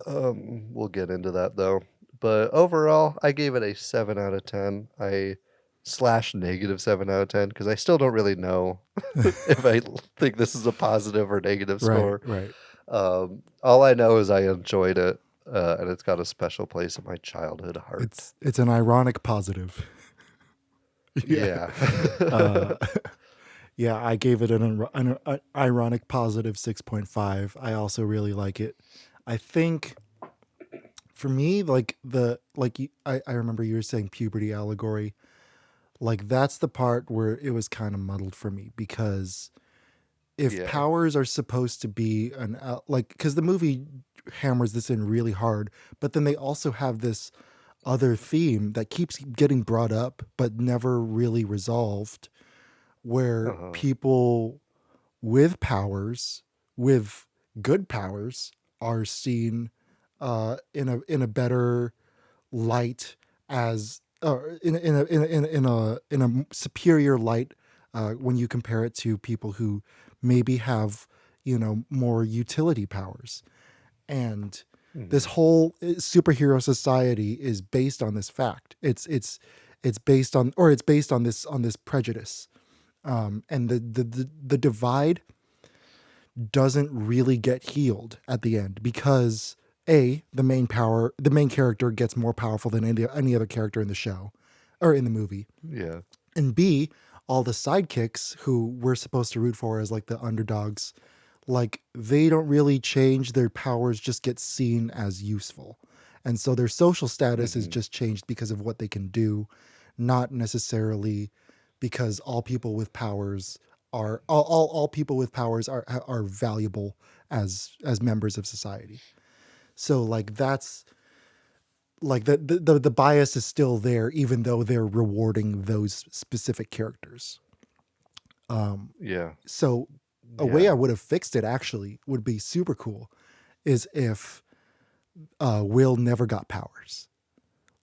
We'll get into that though. But overall, I gave it a 7 out of 10. I slash negative 7 out of 10 because I still don't really know if I think this is a positive or negative Right. score. Right. All I know is I enjoyed it, and it's got a special place in my childhood heart. It's an ironic positive. Yeah. Yeah, I gave it an ironic positive 6.5. I also really like it. I think for me, I remember you were saying puberty allegory. Like that's the part where it was kind of muddled for me because if Yeah. powers are supposed to be because the movie hammers this in really hard, but then they also have this other theme that keeps getting brought up but never really resolved, where Uh-huh. people with powers, with good powers, are seen in a better light as in a superior light when you compare it to people who maybe have more utility powers. And this Mhm. whole superhero society is based on this fact. It's based on, or it's based on this prejudice. And the divide doesn't really get healed at the end because the main character gets more powerful than any other character in the show or in the movie, Yeah. and B, all the sidekicks who we're supposed to root for as like the underdogs, like they don't really change, their powers just get seen as useful, and so their social status is Mhm. just changed because of what they can do, not necessarily because all people with powers all people with powers are valuable as members of society. So like that's like the bias is still there even though they're rewarding those specific characters. Yeah. So a way I Yeah. would have fixed it actually would be super cool is if Will never got powers.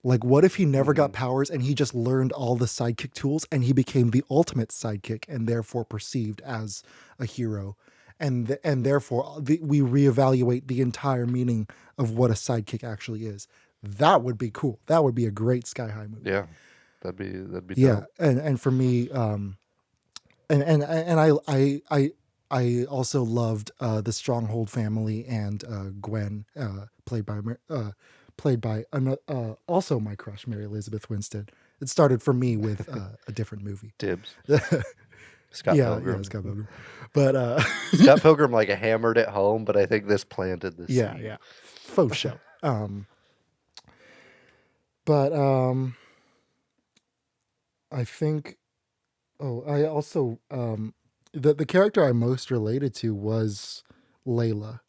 Like, what if he never got Mhm. powers and he just learned all the sidekick tools and he became the ultimate sidekick and therefore perceived as a hero? And therefore we reevaluate the entire meaning of what a sidekick actually is. That would be cool. That would be a great Sky High movie. Yeah. That'd be Yeah, dope. and for me, and I also loved the Stronghold family and Gwen, played by also my crush, Mary Elizabeth Winstead. It started for me with a different movie. Dibs. yeah, Scott yeah, Pilgrim. Scott Pilgrim. But Scott Pilgrim like hammered it home, but I think this planted the yeah, seed. yeah, faux show. But I think. Oh, I also the character I most related to was Layla,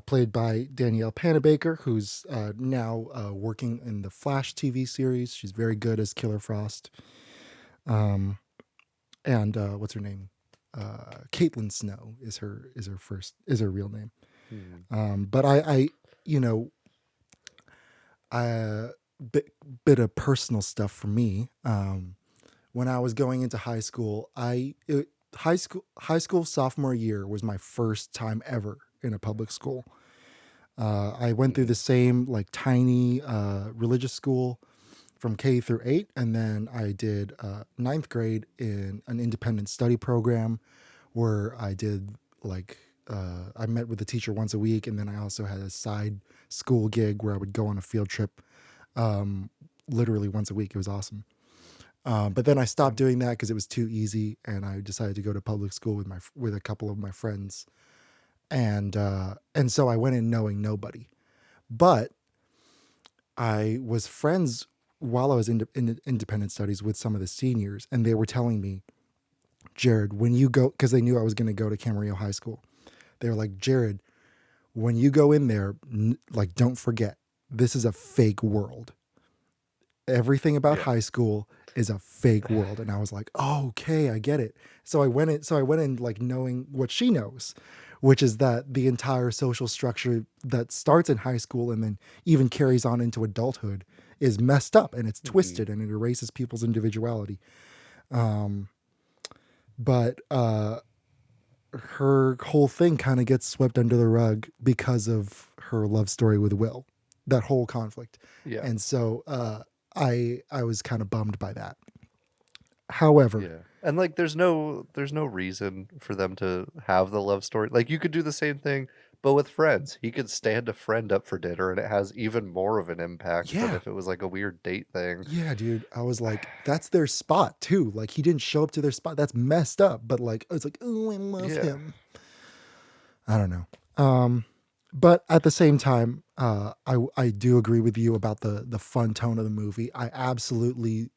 played by Danielle Panabaker, who's now working in the Flash TV series. She's very good as Killer Frost. And what's her name? Caitlin Snow is her real name. But I you know, bit of personal stuff for me. When I was going into high school, high school sophomore year was my first time ever in a public school. I went through the same like tiny religious school from K through 8, and then I did ninth grade in an independent study program where I did like I met with the teacher once a week, and then I also had a side school gig where I would go on a field trip literally once a week. It was awesome. But then I stopped doing that because it was too easy, and I decided to go to public school with a couple of my friends, and so I went in knowing nobody, but I was friends while I was in independent studies with some of the seniors, and they were telling me, Jared, when you go, because they knew I was going to go to Camarillo High School, they were like, Jared, when you go in there, like, don't forget, this is a fake world. Everything about high school is a fake world. And I was like, oh, okay, I get it. So I went in like knowing what she knows, which is that the entire social structure that starts in high school and then even carries on into adulthood is messed up, and it's twisted, and it erases people's individuality. But her whole thing kind of gets swept under the rug because of her love story with Will, that whole conflict. Yeah. And so I was kind of bummed by that. However, and like there's no reason for them to have the love story. Like you could do the same thing but with friends. He could stand a friend up for dinner and it has even more of an impact than if it was like a weird date thing. Yeah, dude. I was like, that's their spot too. Like he didn't show up to their spot. That's messed up. But like it's like, oh, I love him. I don't know. But at the same time, I do agree with you about the fun tone of the movie. I absolutely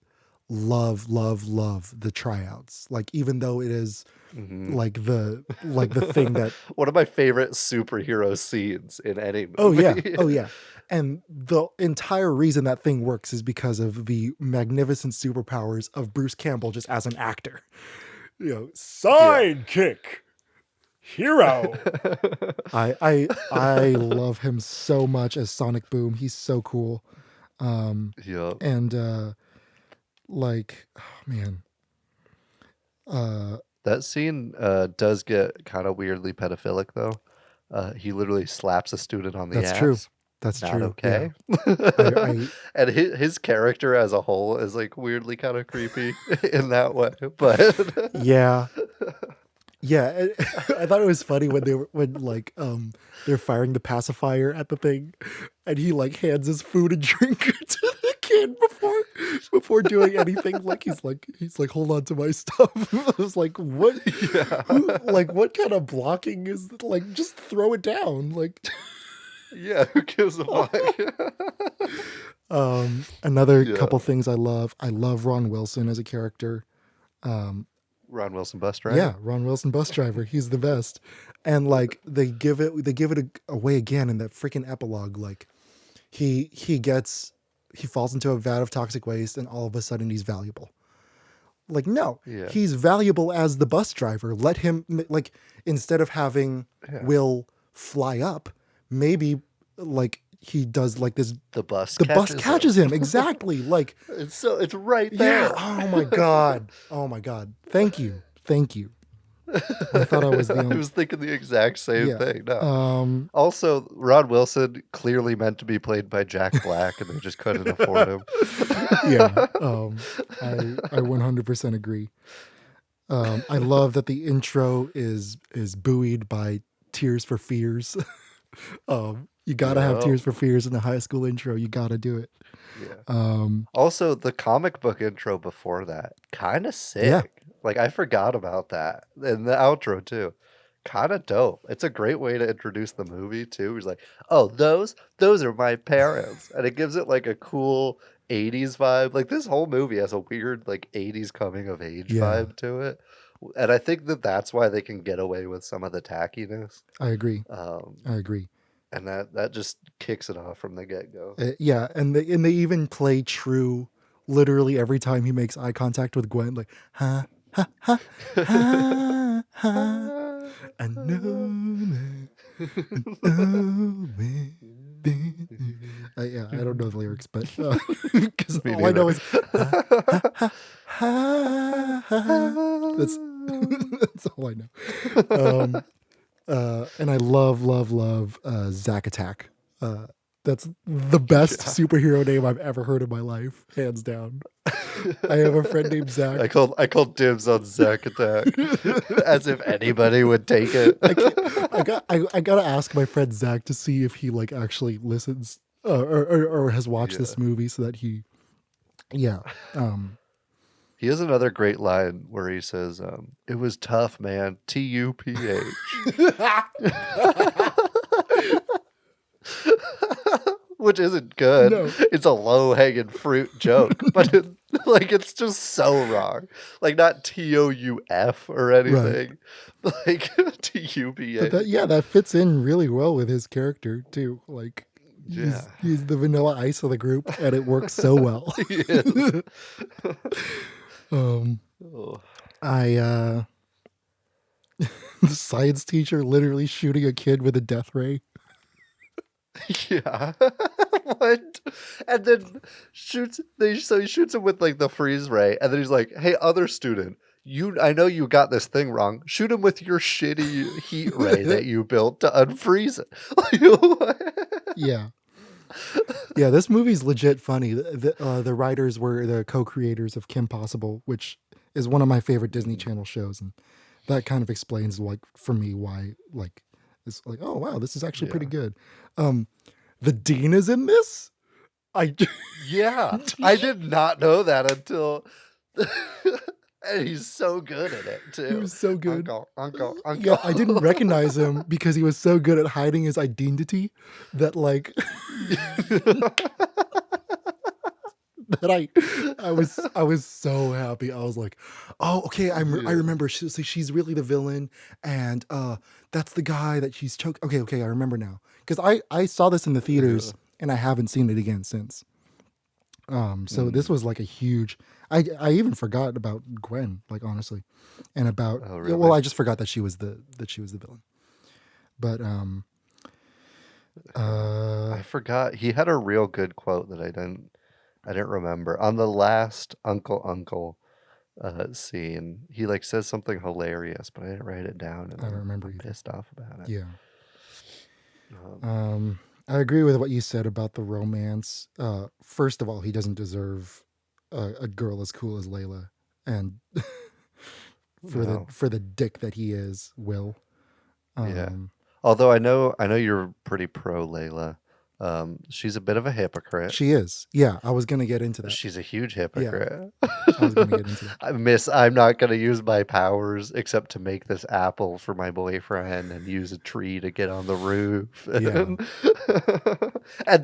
love the tryouts. Like even though it is like the thing that one of my favorite superhero scenes in any movie. Oh yeah. And the entire reason that thing works is because of the magnificent superpowers of Bruce Campbell just as an actor. You know, sidekick. Hero. I love him so much as Sonic Boom. He's so cool. And like, oh man. That scene does get kind of weirdly pedophilic though. He literally slaps a student on the ass. That's true. That's not true. Okay. Yeah. And his character as a whole is like weirdly kind of creepy in that way. But yeah. Yeah, I thought it was funny when they're firing the pacifier at the thing, and he like hands his food and drink to the kid before doing anything. Like he's like hold on to my stuff. I was like, what? Yeah. What kind of blocking is like? Just throw it down. Like, yeah, who gives a fuck? Another couple things I love. I love Ron Wilson as a character. Ron Wilson bus driver. Yeah, Ron Wilson bus driver. He's the best. And like they give it away again in that freaking epilogue. Like he falls into a vat of toxic waste and all of a sudden he's valuable. Like no, he's valuable as the bus driver. Let him like instead of having Will fly up, maybe like he does like this. The bus catches him. Exactly. Like it's right there. Yeah. Oh my god. Thank you. I thought I was the only... I was thinking the exact same thing. No. Also, Ron Wilson clearly meant to be played by Jack Black, and they just couldn't afford him. Yeah. I 100% agree. I love that the intro is buoyed by Tears for Fears. You gotta have Tears for Fears in the high school intro. You gotta do it. Yeah. Also, the comic book intro before that, kind of sick. Yeah. Like I forgot about that, and the outro too, kind of dope. It's a great way to introduce the movie too. He's like, "Oh, those are my parents," and it gives it like a cool '80s vibe. Like this whole movie has a weird like '80s coming of age vibe to it. And I think that that's why they can get away with some of the tackiness. I agree. Um, I agree. and that just kicks it off from the get-go. Yeah, and they even play true literally every time he makes eye contact with Gwen, like ha ha ha ha ha. I know that. Yeah, I don't know the lyrics, but because Me all I know neither. is ha ha ha ha ha. That's all I know. And I love Zack Attack. That's the best superhero name I've ever heard in my life, hands down. I have a friend named Zach. I called dibs on Zack Attack, as if anybody would take it. I gotta ask my friend Zach to see if he like actually listens or has watched this movie so that he, yeah. He has another great line where he says, "It was tough, man. TUPH." Which isn't good. No. It's a low hanging fruit joke, but it's just so wrong. Like not TOUF or anything. Like TUPH. But that fits in really well with his character too. Like he's the vanilla ice of the group, and it works so well. He is. The science teacher literally shooting a kid with a death ray. Yeah. What? And then he shoots him with like the freeze ray, and then he's like, "Hey, other student, I know you got this thing wrong. Shoot him with your shitty heat ray that you built to unfreeze it." Yeah. Yeah, this movie's legit funny. The writers were the co-creators of Kim Possible, which is one of my favorite Disney Channel shows, and that kind of explains, like, for me why, like, it's like, oh wow, this is actually pretty good. The dean is in this. Yeah, I did not know that until. And he's so good at it too. He was so good. Uncle. Yeah, I didn't recognize him because he was so good at hiding his identity that like that I was so happy. I was like, oh, okay, I remember. She's really the villain, and that's the guy that she's choked. Okay, I remember now because I saw this in the theaters and I haven't seen it again since. So this was like a huge. I even forgot about Gwen, like honestly, and about well, I just forgot that she was the villain. But I forgot he had a real good quote that I didn't remember on the last Uncle scene. He like says something hilarious, but I didn't write it down, and I don't remember. I'm pissed off about it. Yeah. I agree with what you said about the romance. First of all, he doesn't deserve a girl as cool as Layla, and for the dick that he is, Will. Yeah. Although I know you're pretty pro Layla. She's a bit of a hypocrite. She is. Yeah, I was gonna get into that. She's a huge hypocrite. Yeah, I was gonna get into that. I'm not gonna use my powers except to make this apple for my boyfriend and use a tree to get on the roof. And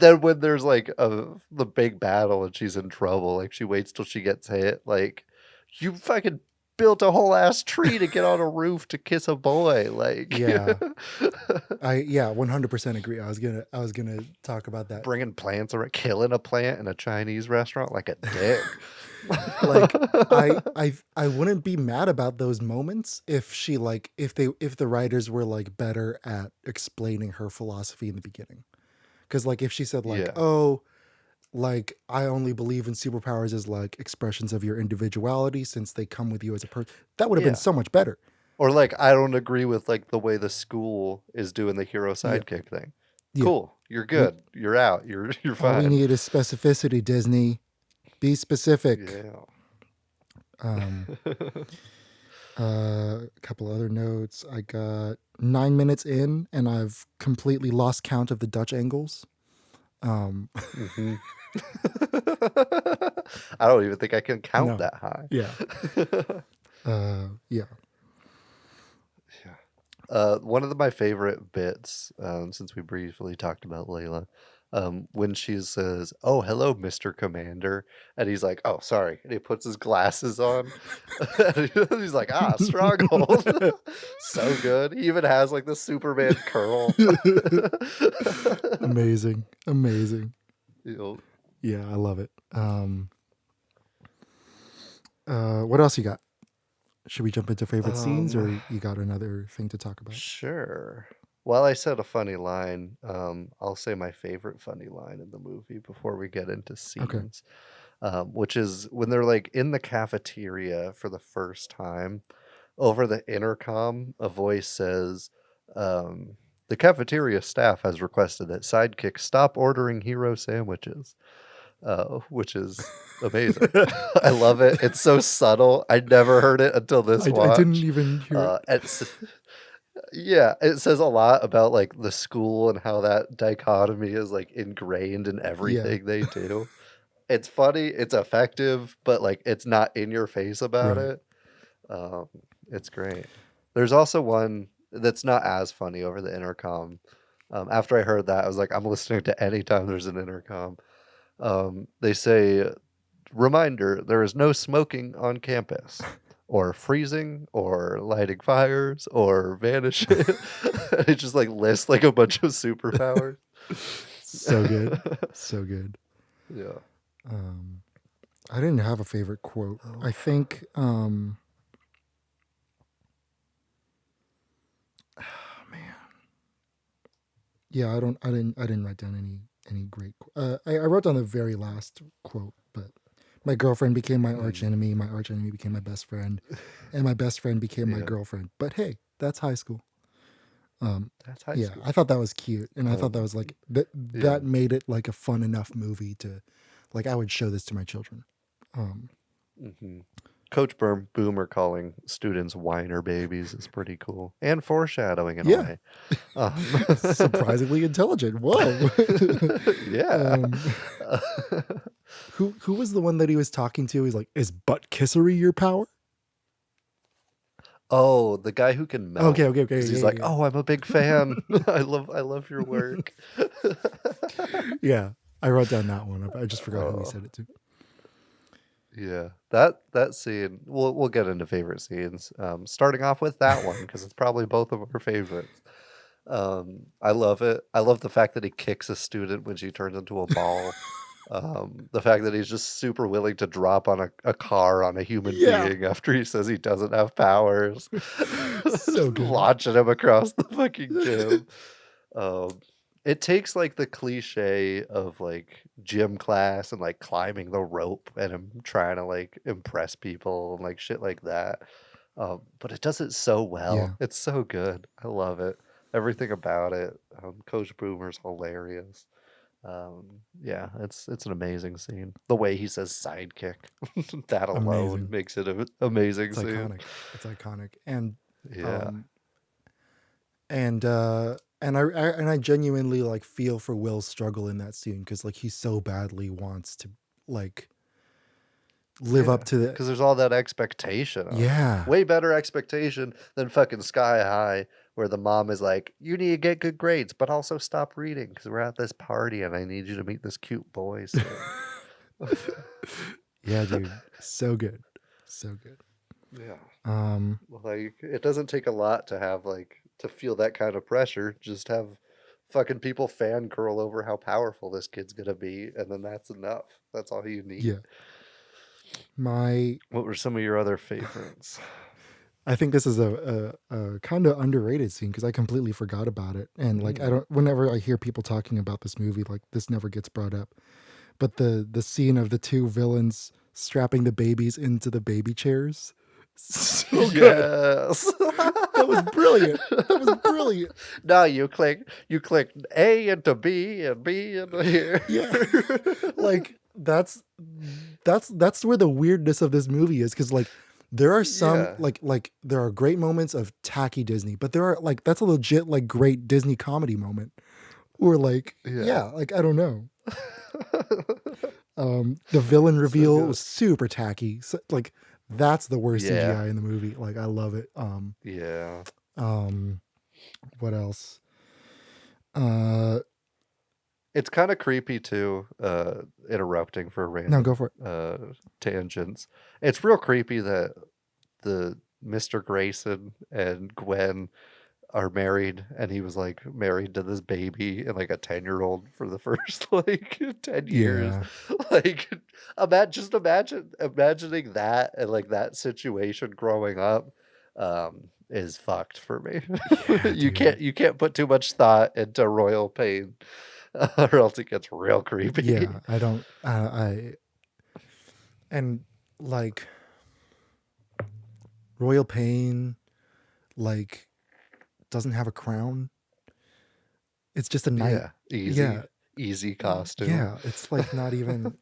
then when there's like the big battle and she's in trouble, like she waits till she gets hit. Like, you fucking built a whole ass tree to get on a roof to kiss a boy. Like, I 100% agree. I was gonna talk about that. Bringing plants or killing a plant in a Chinese restaurant like a dick. Like I wouldn't be mad about those moments if she like if the writers were like better at explaining her philosophy in the beginning. Because like if she said like, oh, like I only believe in superpowers as like expressions of your individuality since they come with you as a person, that would have been so much better. Or like, I don't agree with like the way the school is doing the hero sidekick thing. Cool, you're good. You're out. You're fine. All we need is specificity, Disney. Be specific. A couple other notes. I got 9 minutes in, and I've completely lost count of the Dutch angles. I don't even think I can count that high. One of my favorite bits, since we briefly talked about Layla, when she says, "Oh, hello, Mr. Commander," and he's like, "Oh, sorry," and he puts his glasses on. And he's like, "Ah, stronghold." So good. He even has like the Superman curl. Amazing. Amazing. You know, Yeah, I love it. What else you got? Should we jump into favorite scenes, or you got another thing to talk about? sure. While I said a funny line, I'll say my favorite funny line in the movie before we get into Okay. scenes, which is when they're like in the cafeteria for the first time. Over the intercom, a voice says, um, "The cafeteria staff has requested that sidekicks stop ordering hero sandwiches," which is amazing. I love it. It's so subtle. I never heard it until this I didn't watch. even hear it. Yeah, it says a lot about like the school and how that dichotomy is like ingrained in everything they do. It's funny, it's effective, but like it's not in your face about Right. it. Um, it's great. There's also one that's not as funny over the intercom. After I heard that, I was like, I'm listening to any time there's an intercom. They say, "Reminder, there is no smoking on campus, or freezing, or lighting fires, or vanishing." It just like lists like a bunch of superpowers. So good. So good. Yeah. I didn't have a favorite quote. I think yeah, I didn't write down any great I wrote down the very last quote, but my girlfriend became my arch enemy, my arch enemy became my best friend, and my best friend became my Yeah. girlfriend. But hey, that's high school. That's high Yeah, school. I thought that was cute, and I thought that was like that Yeah. made it like a fun enough movie to like I would show this to my children. hmm Coach Boomer calling students whiner babies is pretty cool and foreshadowing in a Yeah. way. Surprisingly intelligent. Whoa. Yeah. Who was the one that he was talking to? He's like, "Is butt kissery your power?" Oh, the guy who can melt. Okay. Because he's Yeah, like, yeah, "Oh, I'm a big fan. I love your work." yeah. I wrote down that one. I just forgot who he Oh, said it to. yeah. That scene. We'll get into favorite scenes. Starting off with that one because it's probably both of our favorites. I love it. I love the fact that he kicks a student when she turns into a ball. The fact that he's just super willing to drop on a car on a human Yeah. being after he says he doesn't have powers. So good. Launching him across the fucking gym. Um, it takes like the cliche of like gym class and like climbing the rope and him trying to like impress people and like shit like that. But it does it so Yeah. well. It's so good. I love it. Everything about it. Coach Boomer's hilarious. Yeah, it's an amazing scene. The way he says sidekick, that alone Amazing. makes it an amazing It's scene. iconic. It's iconic. And Yeah. and I genuinely like feel for Will's struggle in that scene because like he so badly wants to like live up to the Because there's all that expectation on him. yeah. Way better expectation than fucking Sky High, where the mom is like, "You need to get good grades, but also stop reading because we're at this party and I need you to meet this cute boy soon." Yeah, dude. So good. So good. Yeah. Um Like, it doesn't take a lot to have, like, to feel that kind of pressure. Just have fucking people fangirl over how powerful this kid's gonna be, and then that's enough. That's all you need. yeah. My What were some of your other favorites? I think this is a kind of underrated scene because I completely forgot about it. And like I don't whenever I hear people talking about this movie, like this never gets brought up. But the scene of the two villains strapping the babies into the baby chairs. So good. Yes. That was brilliant. That was brilliant. Now you click A into B and B into here. Yeah. Like that's where the weirdness of this movie is because like there are some Yeah. like there are great moments of tacky Disney, but there are like that's a legit like great Disney comedy moment. Or like yeah, like I don't know. The villain reveal good. was super tacky. So, like that's the worst Yeah. CGI in the movie. Like I love it. Yeah. What else? It's kind of creepy too, interrupting for No, go random for it. tangents. It's real creepy that the Mr. Grayson and Gwen are married, and he was like married to this baby and like a 10-year-old for the first like 10 years. Yeah. Like imagining that and like that situation growing up is fucked for me. Yeah, dude. You can't put too much thought into royal pain or else it gets real creepy. Yeah, I don't. And like Royal Pain, like doesn't have a crown. It's just a knight. Yeah, Yeah, easy costume. yeah. It's like not even.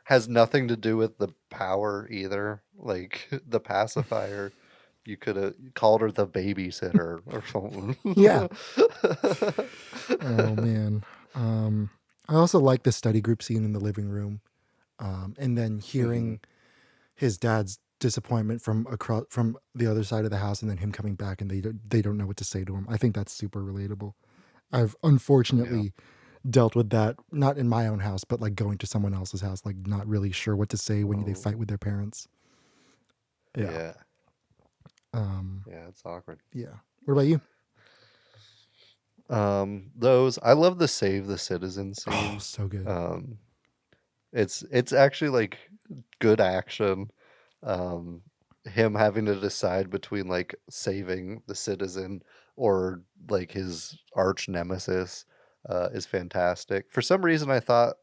Has nothing to do with the power either. Like the pacifier, you could have called her the babysitter or something. Yeah. Oh man. I also like the study group scene in the living room, and then hearing his dad's disappointment from the other side of the house, and then him coming back, and they don't know what to say to him. I think that's super relatable. I've unfortunately dealt with that, not in my own house, but like going to someone else's house, like not really sure what to say when they fight with their parents. Yeah. Yeah. Um, Yeah, it's awkward. yeah. What about you? Those I love the save the citizen scene. Oh, so good. It's actually like good action. Him having to decide between like saving the citizen or like his arch nemesis is fantastic. For some reason, I thought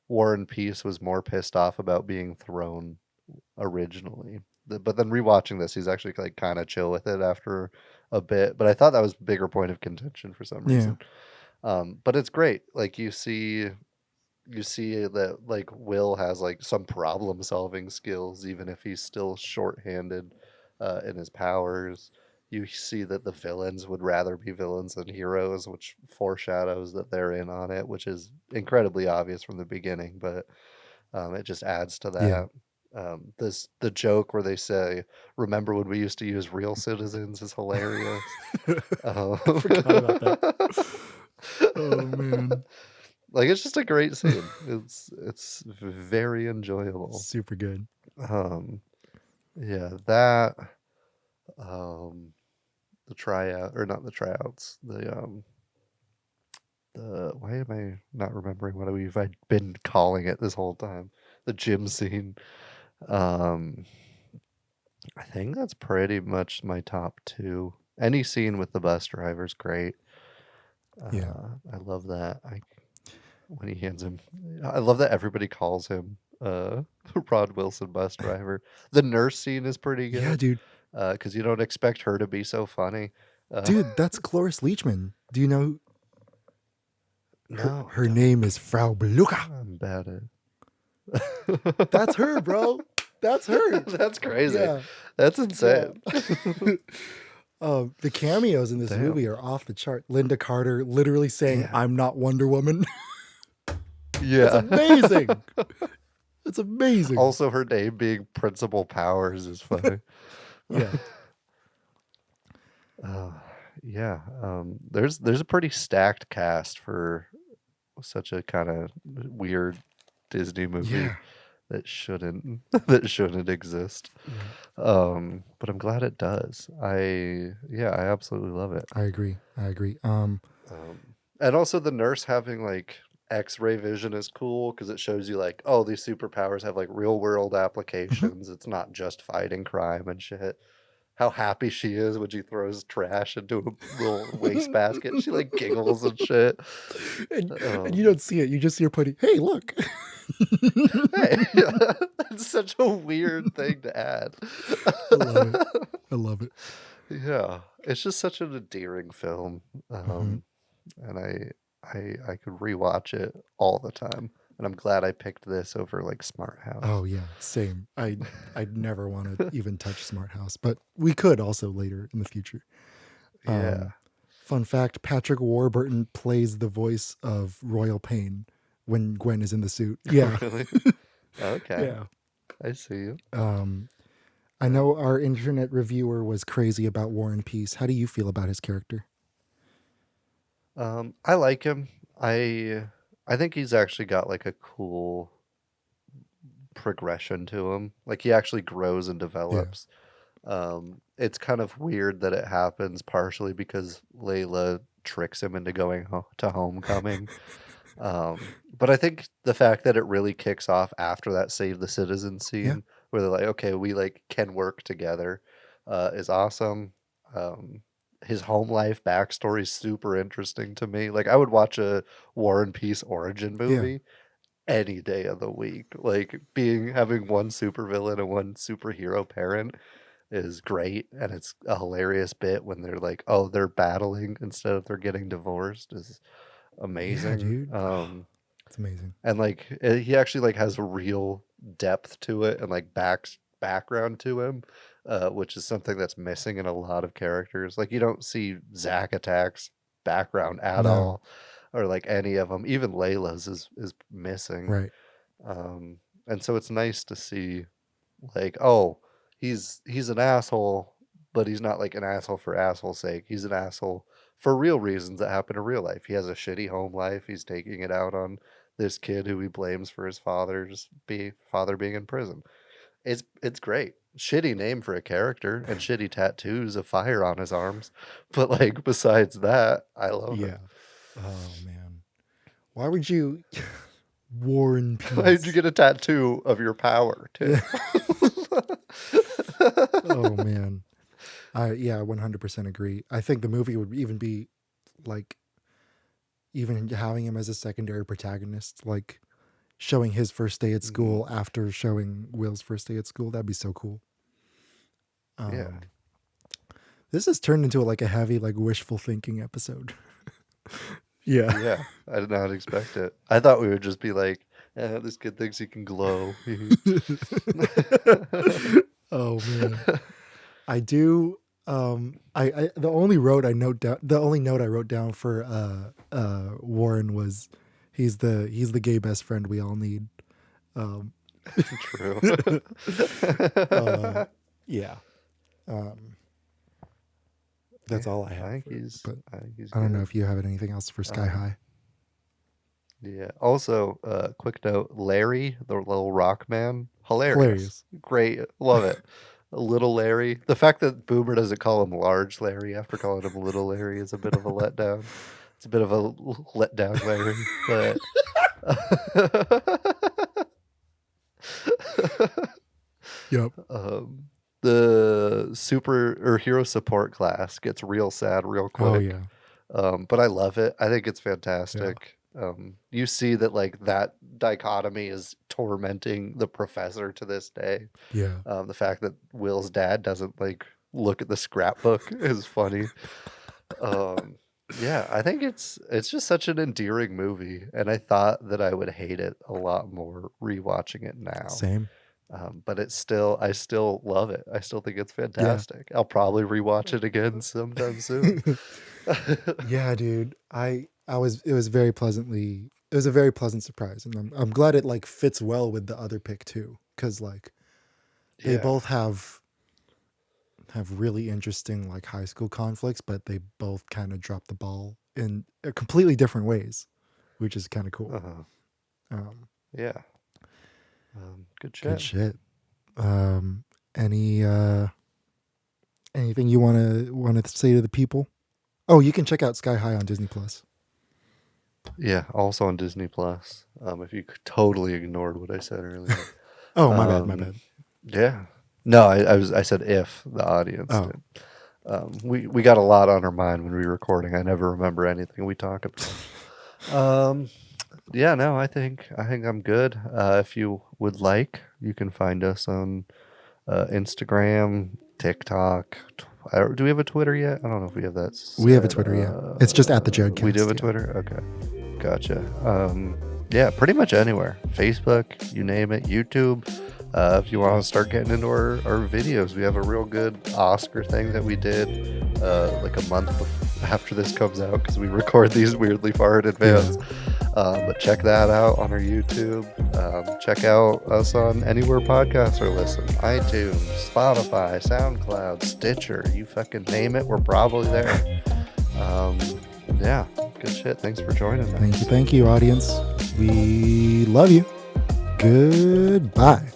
War and Peace was more pissed off about being thrown originally. But then rewatching this, he's actually like kind of chill with it after a bit. But I thought that was a bigger point of contention for some Yeah. reason. But it's great. Like you see that like Will has like some problem solving skills, even if he's still short-handed in his powers. You see that the villains would rather be villains than heroes, which foreshadows that they're in on it, which is incredibly obvious from the beginning, but it just adds to Yeah. that. The joke where they say, "Remember when we used to use real citizens?" is hilarious. I forgot about that. Oh man. Like it's just a great scene. It's very enjoyable. Super good. Yeah, that the tryout or not the tryouts. The why am I not remembering what I've been calling it this whole time? The gym scene. I think that's pretty much my top two. Any scene with the bus driver is great. Yeah. I love that. When he hands him, I love that everybody calls him Rod Wilson bus driver. The nurse scene is pretty good. Yeah, dude. Because you don't expect her to be so funny. Dude, that's Cloris Leachman. Do you know? No, Her name is Frau Beluga. I'm bad at. That's her, bro. That's her. That's crazy. Yeah. That's insane. The cameos in this Damn. movie are off the chart. Linda Carter literally saying, "I'm not Wonder Woman." Yeah. It's amazing. It's amazing. Also, her name being Principal Powers is funny. Yeah. Yeah. There's a pretty stacked cast for such a kind of weird Disney movie Yeah. that shouldn't exist. But I'm glad it does. I absolutely love it. I agree. And also the nurse having like X-ray vision is cool because it shows you like, oh, these superpowers have like real world applications. It's not just fighting crime and shit. How happy she is when she throws trash into a little wastebasket. She like giggles and shit. And you don't see it. You just see her putting, "Hey, look." Hey, that's such a weird thing to add. I love it. Yeah, it's just such an endearing film, and I could rewatch it all the time. And I'm glad I picked this over like Smart House. Oh yeah, same. I'd never want to even touch Smart House, but we could also later in the future. Yeah. Fun fact: Patrick Warburton plays the voice of Royal Pain when Gwen is in the suit. Yeah. Really? Okay. Yeah. I see you. I know our internet reviewer was crazy about War and Peace. How do you feel about his character? I like him. I I think he's actually got like a cool progression to him. Like he actually grows and develops. It's kind of weird that it happens partially because Layla tricks him into going to homecoming. But I think the fact that it really kicks off after that Save the Citizen scene, where they're like, okay, we like can work together, is awesome. His home life backstory is super interesting to me. Like I would watch a War and Peace origin movie any day of the week. Like having one supervillain and one superhero parent is great, and it's a hilarious bit when they're like, oh, they're battling instead of they're getting divorced is amazing. dude. It's amazing. And like he actually like has a real depth to it and like background to him, which is something that's missing in a lot of characters. Like you don't see Zack Attack's background at all, or like any of them. Even Layla's is missing. Right. And so it's nice to see, like, oh, he's an asshole, but he's not like an asshole for asshole's sake. He's an asshole for real reasons that happen in real life. He has a shitty home life. He's taking it out on this kid who he blames for his father being in prison. It's great. Shitty name for a character and shitty tattoos of fire on his arms. But like besides that, I love it. Oh man. Why would you War and Peace? Why did you get a tattoo of your power too? Oh man. I 100% agree. I think the movie would even be like even having him as a secondary protagonist, like showing his first day at school after showing Will's first day at school. That'd be so cool. This has turned into like a heavy, like wishful thinking episode. Yeah. I did not expect it. I thought we would just be like, this kid thinks he can glow. Oh man. I do. I the only note I wrote down for Warren was he's the gay best friend we all need. True. Yeah. That's all I have. I think he's I don't know good. if you have anything else for Sky High. Yeah. Also, quick note: Larry, the little rock man, hilarious. Great, love it. Little Larry. The fact that Boomer doesn't call him Large Larry after calling him Little Larry is a bit of a letdown. It's a bit of a letdown, Larry. But Yep. The super or hero support class gets real sad real quick. Oh yeah. But I love it. I think it's fantastic. You see that like that dichotomy is tormenting the professor to this day. Yeah. The fact that Will's dad doesn't like look at the scrapbook is funny. Yeah, I think it's just such an endearing movie, and I thought that I would hate it a lot more rewatching it now. Same. But I still love it. I still think it's fantastic. I'll probably rewatch it again sometime soon. Yeah, dude. It was a very pleasant surprise, and I'm glad it like fits well with the other pick too, because like they both have really interesting like high school conflicts, but they both kind of drop the ball in completely different ways, which is kind of cool. Yeah. Good shit. Good shit. Anything you want to say to the people? Oh, you can check out Sky High on Disney Plus. Yeah, also on Disney Plus. If you totally ignored what I said earlier. Oh, my bad. Yeah. No, I said if the audience did. We got a lot on our mind when we were recording. I never remember anything we talk about. Yeah, no, I think I'm good. If you would like, you can find us on Instagram, TikTok. Do we have a Twitter yet? I don't know if we have that. We have a Twitter, yeah. It's just at TheJaredcast. We do have a Twitter? Okay. Gotcha. Yeah, pretty much anywhere. Facebook, you name it. YouTube. If you want to start getting into our videos, we have a real good Oscar thing that we did like a month after this comes out, because we record these weirdly far in advance. But check that out on our YouTube. Check out us on anywhere podcasts are listened. iTunes, Spotify, SoundCloud, Stitcher. You fucking name it, we're probably there. Yeah, good shit. Thanks for joining us. Thank you, audience. We love you. Goodbye.